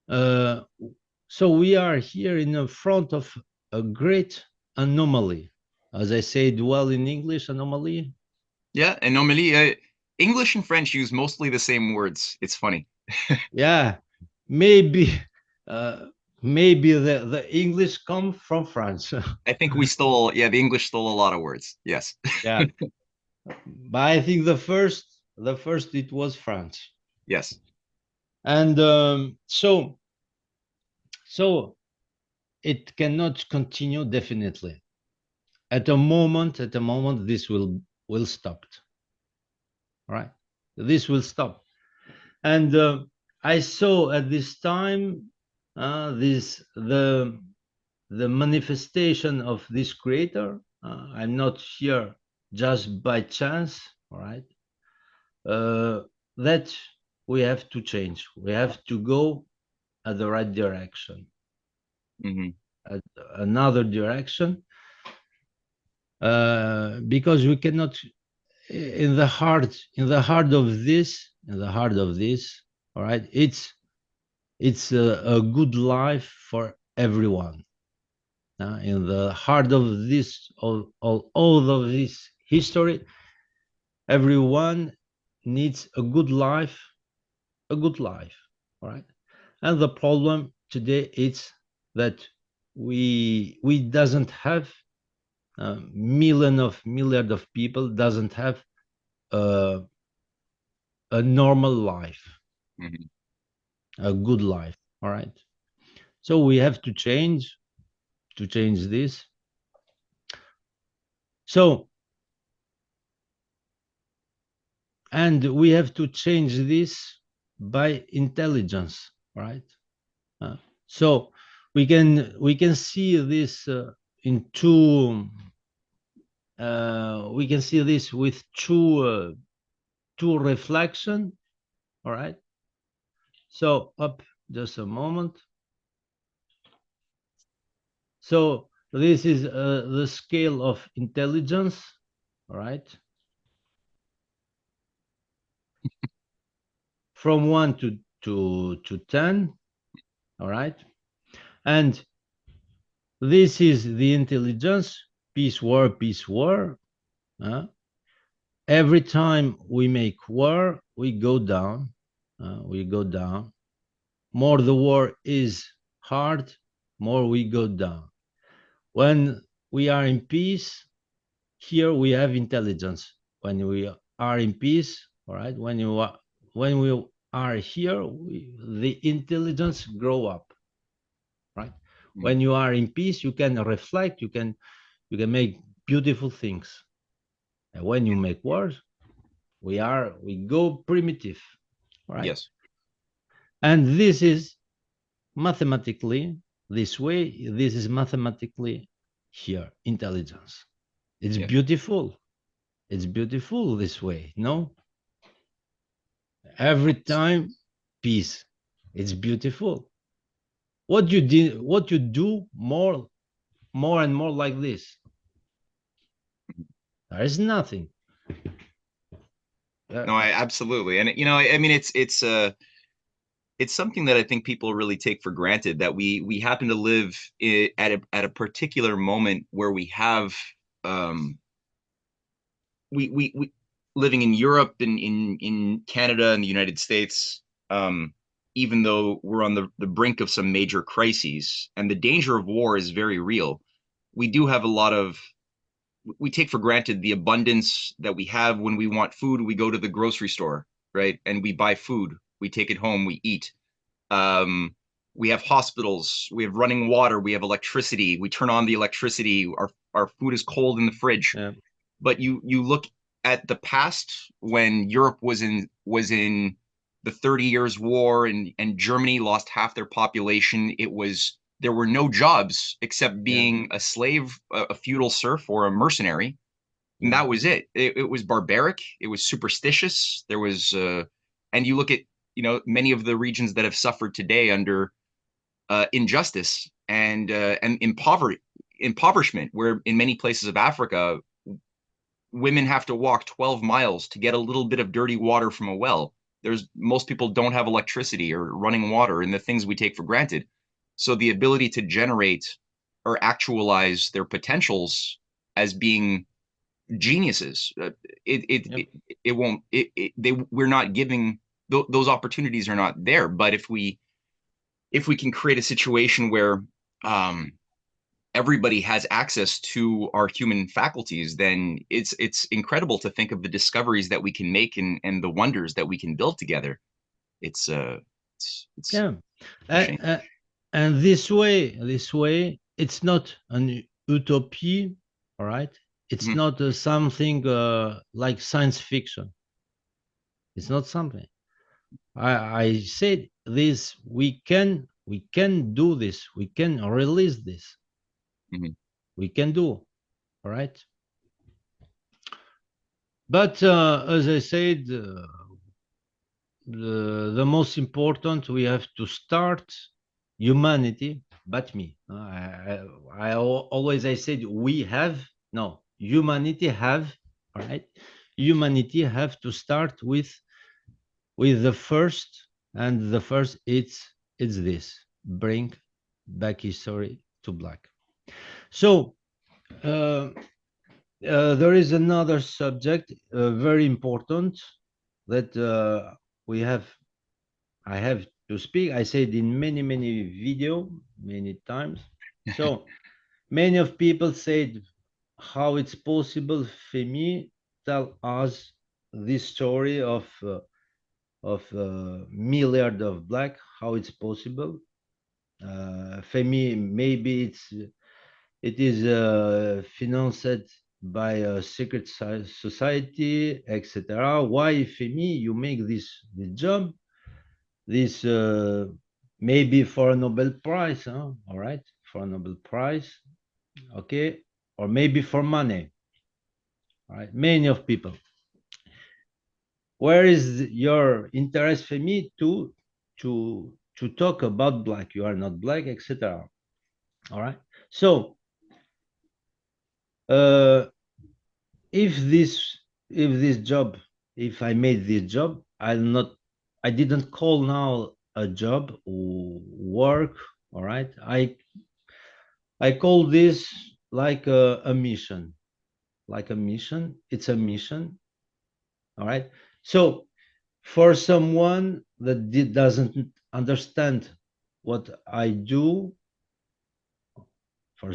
Uh, so we are here in the front of a great anomaly. As I said well in English, anomaly. Yeah, and normally, English and French use mostly the same words. It's funny. Yeah, maybe uh, maybe the English come from France. I think we stole, yeah, the English stole a lot of words. Yes. Yeah, but I think the first it was France, Yes. and so it cannot continue definitely. At a moment, this will stop. Right, this will stop, and I saw at this time this the manifestation of this creator. I'm not here just by chance, all right? Uh, that we have to change. We have to go at the right direction, Hmm. at another direction, because we cannot. In the heart of this, all right. It's a good life for everyone. In the heart of this, all of this history, everyone needs a good life, all right? And the problem today is that we doesn't have milliard of people doesn't have a, a normal life, Hmm. a good life, all right? So we have to change this. So and we have to change this by intelligence, right? Uh, so we can see this in two. We can see this with two reflection. All right. So up just a moment. So this is the scale of intelligence. All right. From 1 to 10. All right. And this is the intelligence. Peace, war, peace, war. Uh, every time we make war, we go down. We go down. More the war is hard, more we go down. When we are in peace, here we have intelligence. When we are in peace, all right. When we are here, the intelligence grow up, right? When you are in peace, you can reflect. You can make beautiful things. And when you make wars, we go primitive, right? Yes. And this is mathematically this way. This is mathematically here intelligence. It's Yeah. beautiful. It's beautiful this way. No, every time peace. It's beautiful. What you do more and more like this. There is nothing. No, I absolutely. And I mean it's something that I think people really take for granted that we happen to live at a particular moment where we have um we living in Europe and in Canada and the United States, um, even though we're on the brink of some major crises and the danger of war is very real, we do have a lot of we take for granted the abundance that we have. When we want food, we go to the grocery store, right? And we buy food, we take it home, we eat. Um, we have hospitals, we have running water, we have electricity, we turn on the electricity, our food is cold in the fridge. Yeah, But you look at the past when Europe was in the 30 Years War and Germany lost half their population. There were no jobs except yeah, being a slave, a feudal serf, or a mercenary, and yeah, that was it. It was barbaric. It was superstitious. And you look at many of the regions that have suffered today under injustice and impoverishment, where in many places of Africa women have to walk 12 miles to get a little bit of dirty water from a well. There's Most people don't have electricity or running water and the things we take for granted. So the ability to generate or actualize their potentials as being geniuses. It, it Yep. it it won't. We're not giving those opportunities are not there. But if we can create a situation where um, everybody has access to our human faculties, then it's incredible to think of the discoveries that we can make and the wonders that we can build together. It's it's Yeah. a shame. Uh, uh, and this way, it's not an utopia, all right? It's Mhm, not something like science fiction. It's not something. I said this. We can do this. We can release this. mhm. We can do. All right. But as I said, the most important, we have to start humanity, but me. I said we have, no, humanity have, all right? Humanity have to start with the first, and the first, it's this: bring back history to black. So uh, there is another subject very important that we have I have to speak. I said in many video, many times. So many of people said how it's possible. Femi, tell us this story of milliard of black. How it's possible? Femi, maybe it is financed by a secret society, etc. Why, Femi, you make this job? This maybe for a Nobel Prize, huh? All right, for a Nobel Prize, okay, or maybe for money. All right, many of people. Where is your interest for me to talk about black? You are not black, etc. All right. So uh, if this if this job, if I made this job, I didn't call now a job or work. All right. I call this like a mission, like a mission. It's a mission. All right. So for someone that doesn't understand what I do, for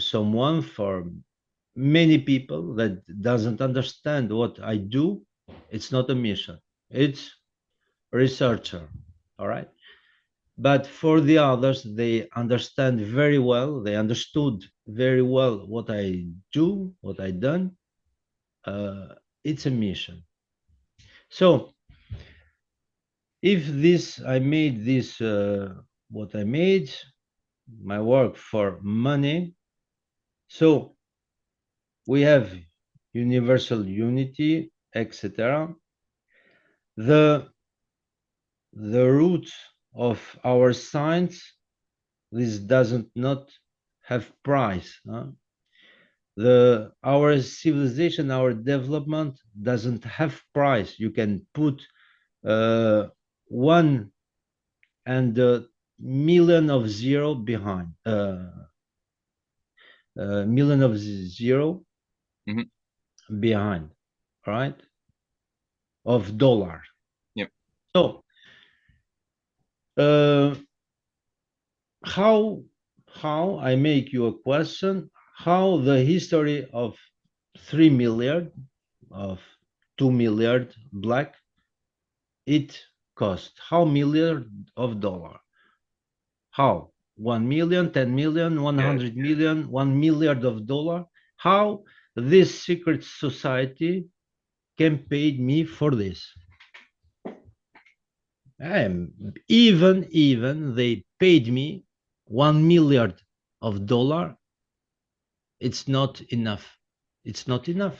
many people that doesn't understand what I do, it's not a mission. It's researcher. All right. But for the others, they understand very well. They understood very well what I do, what I done. It's a mission. So if this, I made this, what I made, my work for money. So we have universal unity, etc. The the root of our science, this doesn't not have price. Huh? The our civilization, our development doesn't have price. You can put one and million of zero behind, million of zero Mhm. behind, right? Of dollar. Yep. So uh, how I make you a question? How the history of 3 million, of 2 million black, it cost how million of dollar? How 1 million, 10 million, one Yeah. hundred million, 1 milliard of dollar? How this secret society can pay me for this? Even they paid me 1 milliard of dollar. It's not enough. It's not enough.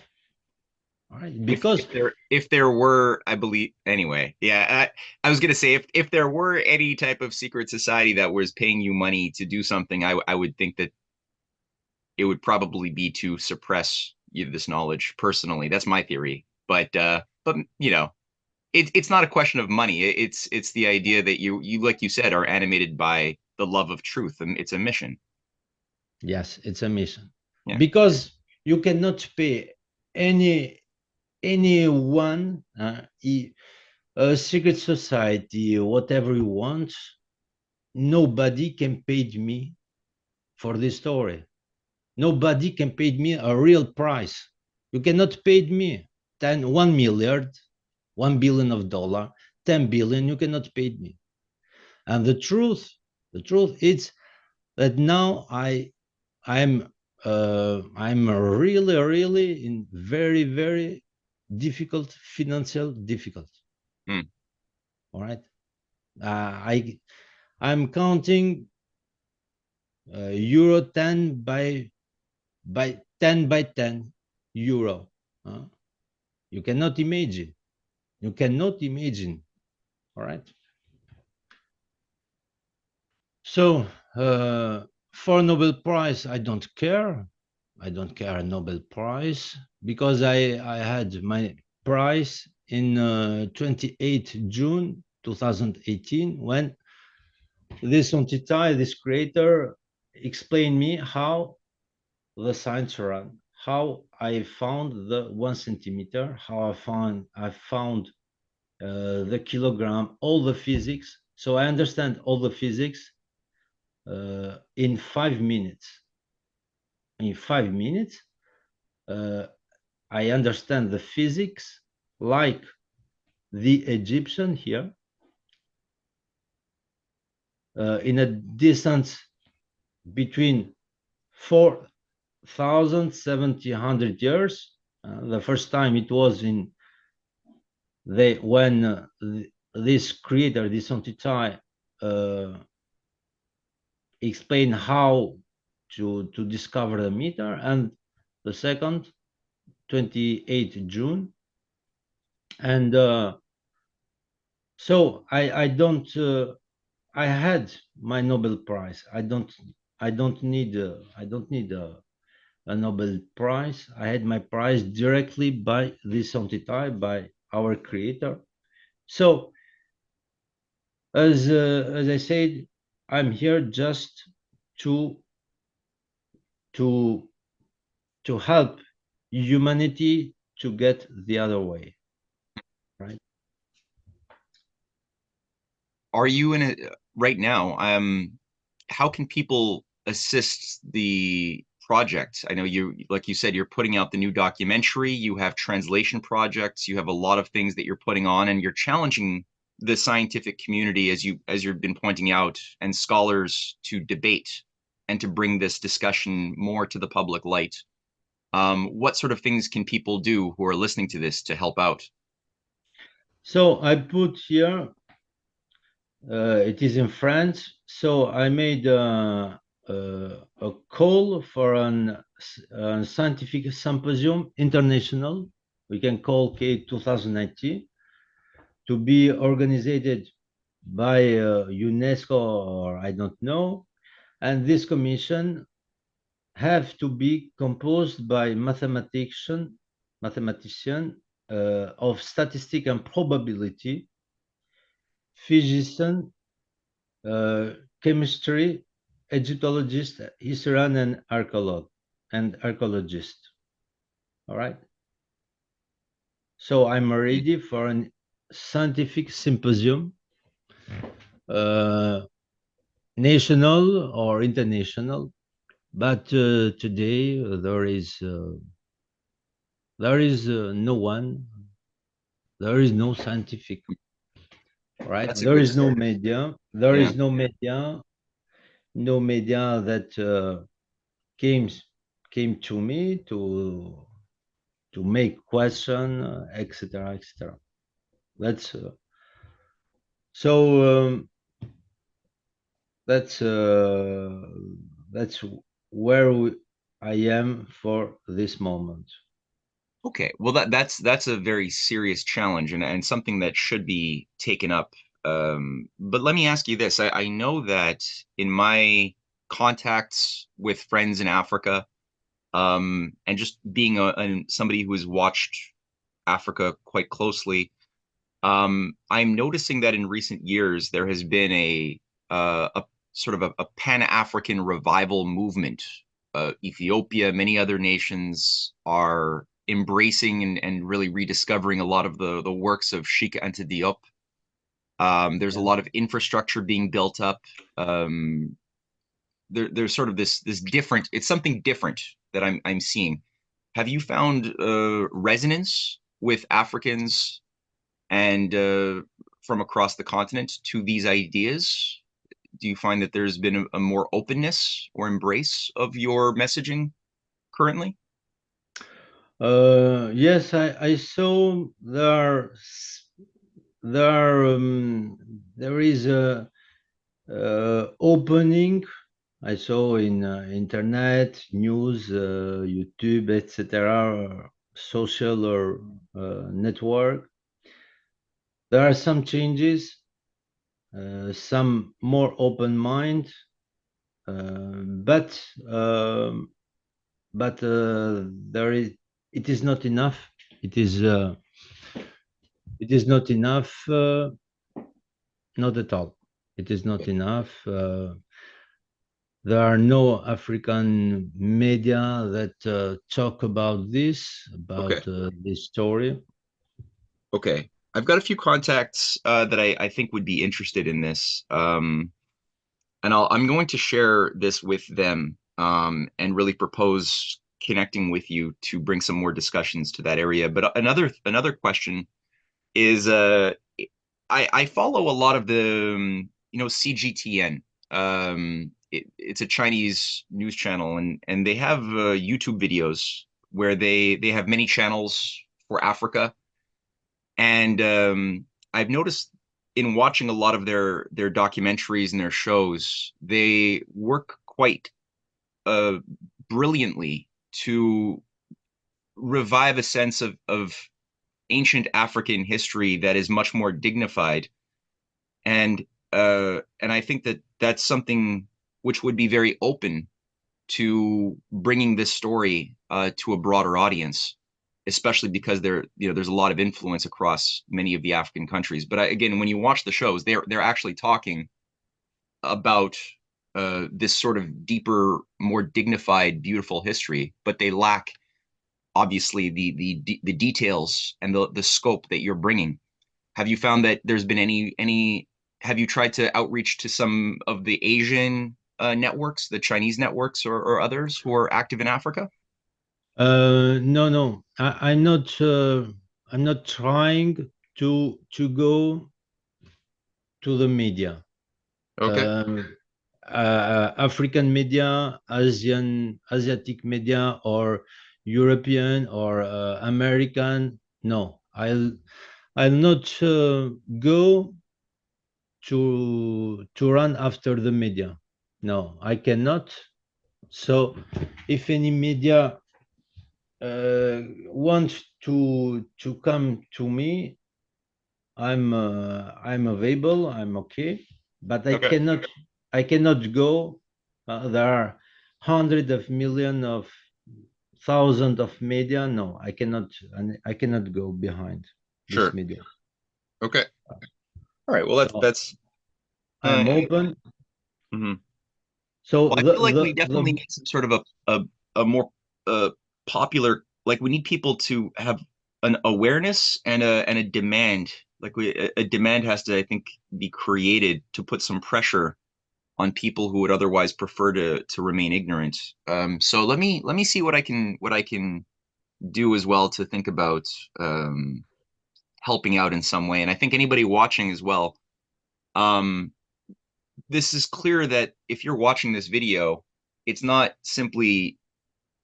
All right, because If there were, I believe anyway. Yeah, I was gonna say if there were any type of secret society that was paying you money to do something, I would think that it would probably be to suppress this knowledge personally. That's my theory. But you know, it's not a question of money. It's the idea that you like you said are animated by the love of truth, and it's a mission. yes, it's a mission. Yeah. Because you cannot pay. any anyone, a secret society, whatever you want, nobody can pay me for this story. Nobody can pay me a real price. You cannot pay me 1 milliard, 1 billion of dollar, 10 billion. You cannot pay me. And the truth is that now I'm really in very difficult financial difficulty. Mm. All right, I'm counting euro 10 by 10 by 10 euro. You cannot imagine. You cannot imagine. All right. So for Nobel Prize, I don't care. I don't care Nobel Prize because I had my prize in 28 June 2018 when this entity, this creator, explained me how the science run, how I found the 1 centimeter, how I found the kilogram, all the physics. So I understand all the physics in 5 minutes. In 5 minutes, uh, I understand the physics like the Egyptian here in a distance between 4,700 years. The first time it was in when this creator, this entity, explained how to discover the meter, and the second 28 June. And so I don't I had my Nobel Prize. I don't need a Nobel Prize. I had my prize directly by this entity, by our creator. So as I said, I'm here just to to to help humanity to get the other way, right? Are you in a right now? How can people assist the project? I know you, like you said, you're putting out the new documentary, you have translation projects, you have a lot of things that you're putting on, and you're challenging the scientific community as you've been pointing out, and scholars to debate and to bring this discussion more to the public light. What sort of things can people do who are listening to this to help out? So I put here, it is in France. So I made a call for a scientific symposium international. We can call K 2019 to be organized by UNESCO or I don't know. And this commission have to be composed by mathematician of statistic and probability, physician, uh, chemistry, Egyptologist, historian, and archaeologist. All right. So I'm ready for a scientific symposium, uh, national or international. But today there is no one, there is no scientific, right? That's a There good is no start. media, there Yeah. is no media that came to me to make question, etc., etc. That's so that's that's where I am for this moment. Okay, well that's a very serious challenge and something that should be taken up. But let me ask you this. I know that in my contacts with friends in Africa, and just being somebody who has watched Africa quite closely, I'm noticing that in recent years there has been a sort of a Pan-African revival movement. Ethiopia, many other nations are embracing and really rediscovering a lot of the works of Sheikh Anta Diop. There's a Yeah. lot of infrastructure being built up. There's sort of this different. It's something different that I'm seeing. Have you found resonance with Africans and from across the continent to these ideas? Do you find that there's been a more openness or embrace of your messaging currently? Yes, I saw there is a opening. I saw in internet, news, YouTube, etc., social or network. There are some changes, some more open mind, but um, there is it is not enough. It is it is not enough. Not at all. It is not enough. There are no African media that talk about Okay. this story. Okay. I've got a few contacts that I think would be interested in this. And I'm going to share this with them and really propose connecting with you to bring some more discussions to that area. But another question is I follow a lot of the CGTN. It's a Chinese news channel and they have YouTube videos where they have many channels for Africa and I've noticed in watching a lot of their documentaries and their shows, they work quite uh, brilliantly to revive a sense of ancient African history that is much more dignified. And I think that that's something which would be very open to bringing this story to a broader audience, especially because there's a lot of influence across many of the African countries. But again, when you watch the shows, they're actually talking about this sort of deeper, more dignified, beautiful history, but they lack obviously the details and the scope that you're bringing. Have you found that there's been any? Have you tried to outreach to some of the Asian networks, the Chinese networks, or others who are active in Africa? No, no, I'm not. I'm not trying to go to the media. Okay, Um, African media, Asiatic media, or European or American. No, I'll not go to run after the media. No, I cannot. So, if any media wants to come to me, I'm available. I'm okay, but okay, I cannot go. There are hundreds of millions of thousands of media. No, I cannot go behind this sure, media. okay, all right. Well, So that's I'm and open. mhm. So Well, I feel like we definitely the need some sort of a more popular. Like we need people to have an awareness and a demand. Like a demand has to, I think, be created to put some pressure on people who would otherwise prefer to remain ignorant. So let me see what I can do as well to think about helping out in some way. And I think anybody watching as well, um, this is clear that if you're watching this video, it's not simply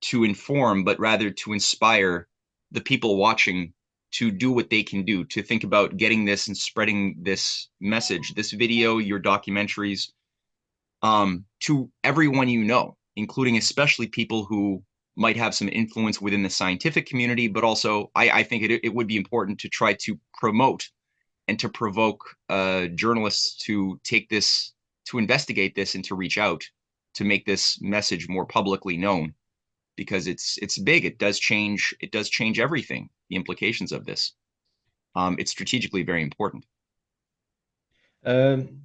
to inform, but rather to inspire the people watching to do what they can do, to think about getting this and spreading this message, this video, your documentaries, to everyone you know, including especially people who might have some influence within the scientific community, but also I think it would be important to try to promote and to provoke journalists to take this, to investigate this, and to reach out to make this message more publicly known because it's big. It does change everything. The implications of this. It's strategically very important. um,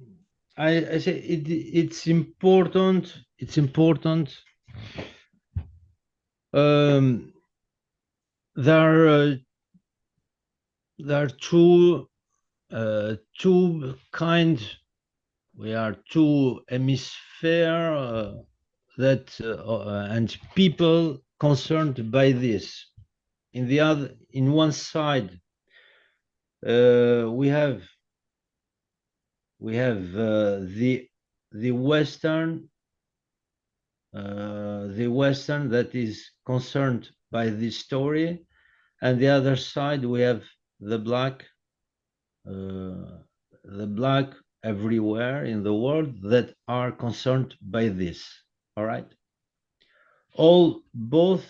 I say it's important. It's important. Um, there are there are two kind. We are two hemisphere that and people concerned by this. In the other, in one side, we have the Western that is concerned by this story, and the other side we have the black, uh, the black everywhere in the world that are concerned by this. All right, all both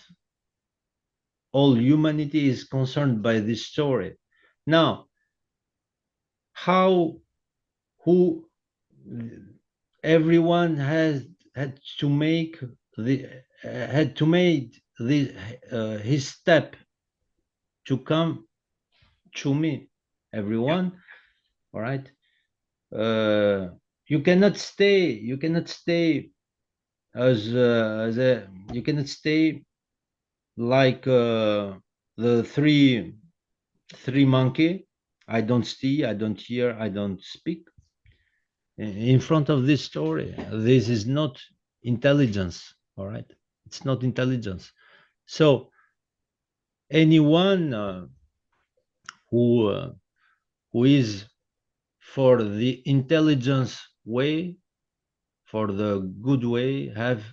all humanity is concerned by this story. Now, how who everyone has had to make the had to make the his step to come to me. Yeah. Everyone, all right. Uh, you cannot stay. You cannot stay as a. You cannot stay like the three monkey. I don't see. I don't hear. I don't speak. In front of this story, this is not intelligence. All right, it's not intelligence. So anyone who uh, who is for the intelligence way, for the good way, have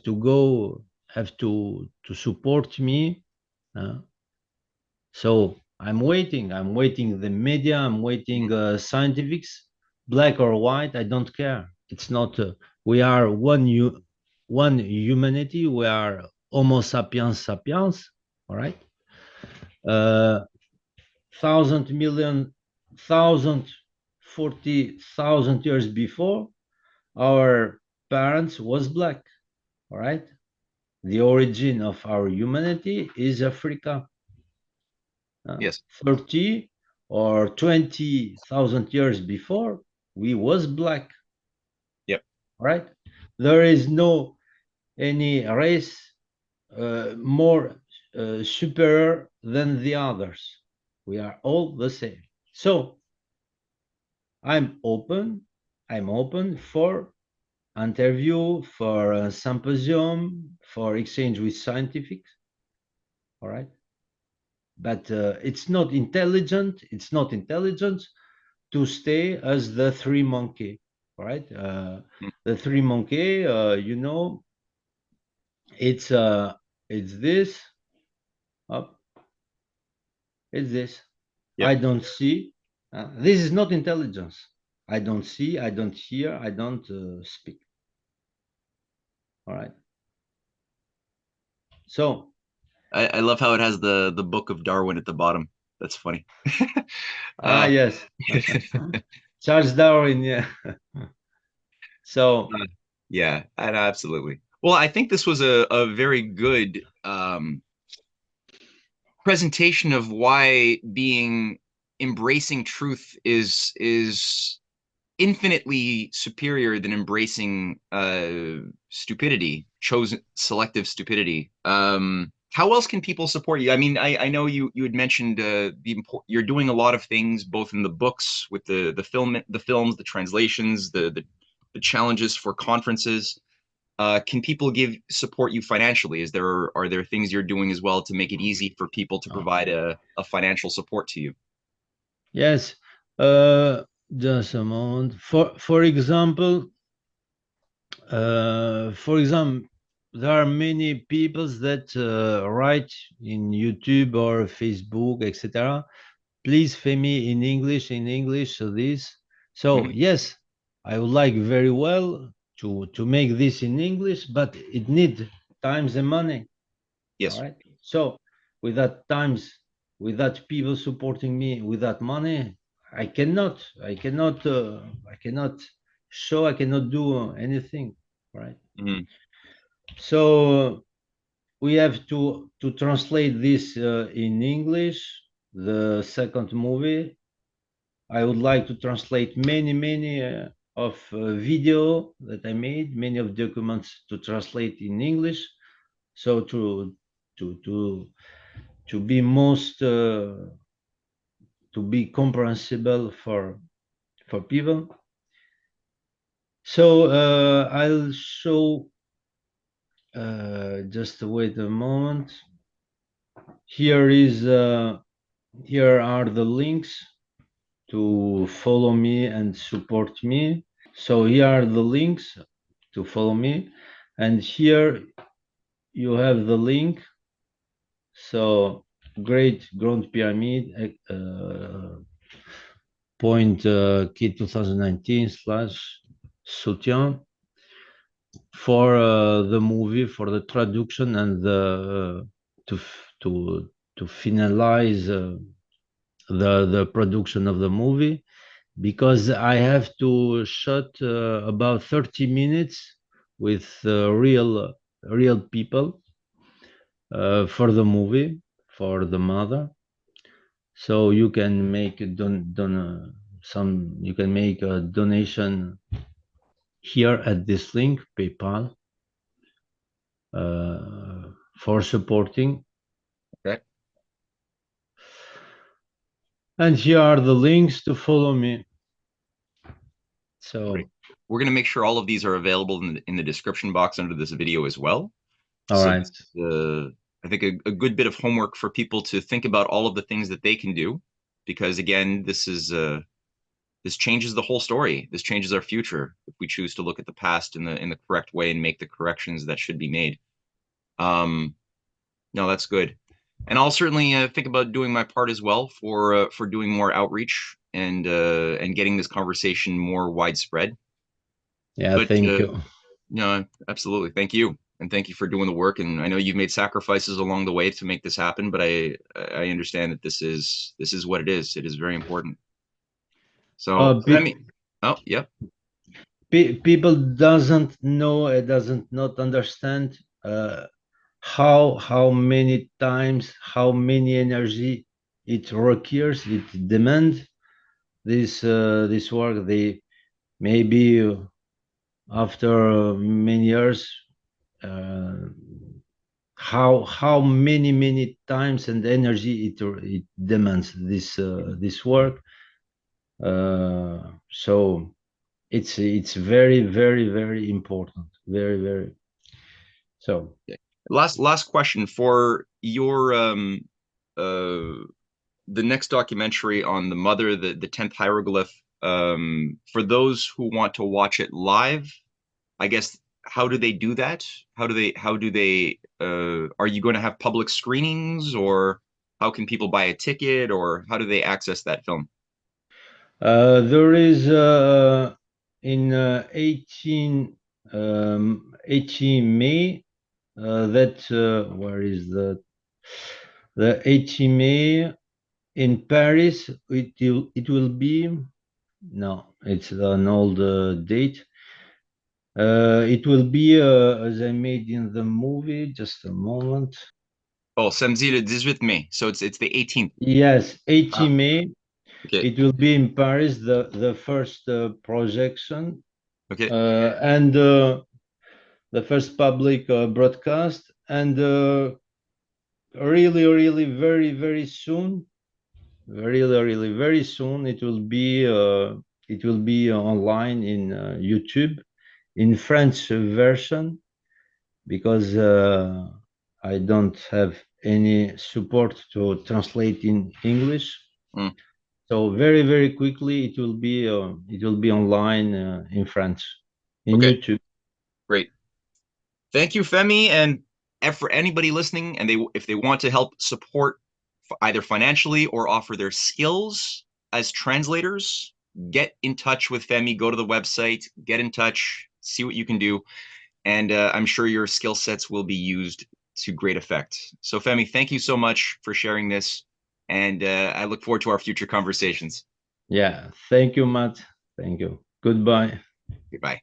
to go, have to support me. Uh, so I'm waiting the media, I'm waiting scientifics, black or white, I don't care. It's not. We are one humanity. We are Homo sapiens sapiens. All right. Uh, thousand million, thousand 40,000 years before, our parents was black. All right. The origin of our humanity is Africa. Yes. 30 or 20,000 years before, we was black. Yep. Right. There is no any race more superior than the others. We are all the same. So I'm open. I'm open for interview, for a symposium, for exchange with scientifics. All right. But it's not intelligent. It's not intelligent to stay as the three monkey. All right. Mm. The three monkey. It's it's this. Up. It's this. I Yep. don't see. This is not intelligence. I don't see. I don't hear. I don't speak. All right. So I love how it has the Book of Darwin at the bottom. That's funny. uh, yes, Charles Darwin. Yeah. So yeah, absolutely. Well, I think this was a very good presentation of why being embracing truth is infinitely superior than embracing stupidity, chosen selective stupidity. How else can people support you? I mean, I know you had mentioned you're doing a lot of things both in the books with the films, the translations, the challenges for conferences. Can people give support you financially? Are there things you're doing as well to make it easy for people to uh, provide a financial support to you? yes, uh, just a moment. For example, there are many people that write in YouTube or Facebook, etc. Please, Fehmi, in English, so this. So Mhm. yes, I would like very well to make this in English, but it need times and money. All Yes. right. So with that times, with that people supporting me with that money, I cannot show, I cannot do anything. Right. Mhm. So we have to translate this in English. The second movie, I would like to translate many of video that I made, many of documents to translate in English. So to be most to be comprehensible for people. So I'll show. Just wait a moment. Here is here are the links to follow me and support me. So here are the links to follow me, and here you have the link. So Great Grand Pyramid point key 2019 / soutien for the movie, for the traduction and the to finalize the production of the movie, because I have to shoot about 30 minutes with real people for the movie, for the mother. So you can make a you can make a donation here at this link, PayPal, for supporting. Okay. And here are the links to follow me. So Great. We're going to make sure all of these are available in the description box under this video as well. all So right. this, I think a good bit of homework for people to think about all of the things that they can do, because again, this changes the whole story. This changes our future if we choose to look at the past in the correct way and make the corrections that should be made. No, that's good. And I'll certainly think about doing my part as well for doing more outreach and getting this conversation more widespread. Yeah, But thank you. no, absolutely. Thank you. And thank you for doing the work. And I know you've made sacrifices along the way to make this happen, but I understand that this is what it is. It is very important. So, I mean, oh, yeah. People doesn't know, it doesn't not understand how many times, how many energy it requires, it demands this work. They maybe after many years, how many times and energy it demands this work. So it's very important, very. So Okay. Last question for your uh the next documentary on the mother, the 10th hieroglyph. For those who want to watch it live, I guess how do they do that? How do they are you going to have public screenings, or how can people buy a ticket, or how do they access that film? there is in 18 May, that where is the 18 May in Paris. It will be, no, it's an old date. It will be as I made in the movie. Just a moment. Oh, samedi le 18 mai. So it's the 18th. Yes, Ah, 18 May. okay. It will be in Paris, the first projection, Okay. and the first public broadcast, and really very soon, really very soon, it will be online in YouTube in French version, because I don't have any support to translate in English. Mm, So very quickly it will be online in French, in okay. YouTube. Great. Thank you, Femi, and for anybody listening, and if they want to help support either financially or offer their skills as translators, get in touch with Femi. Go to the website, get in touch, see what you can do, and I'm sure your skill sets will be used to great effect. So, Femi, thank you so much for sharing this, and I look forward to our future conversations. Yeah, thank you, Matt. Thank you. Goodbye. Goodbye.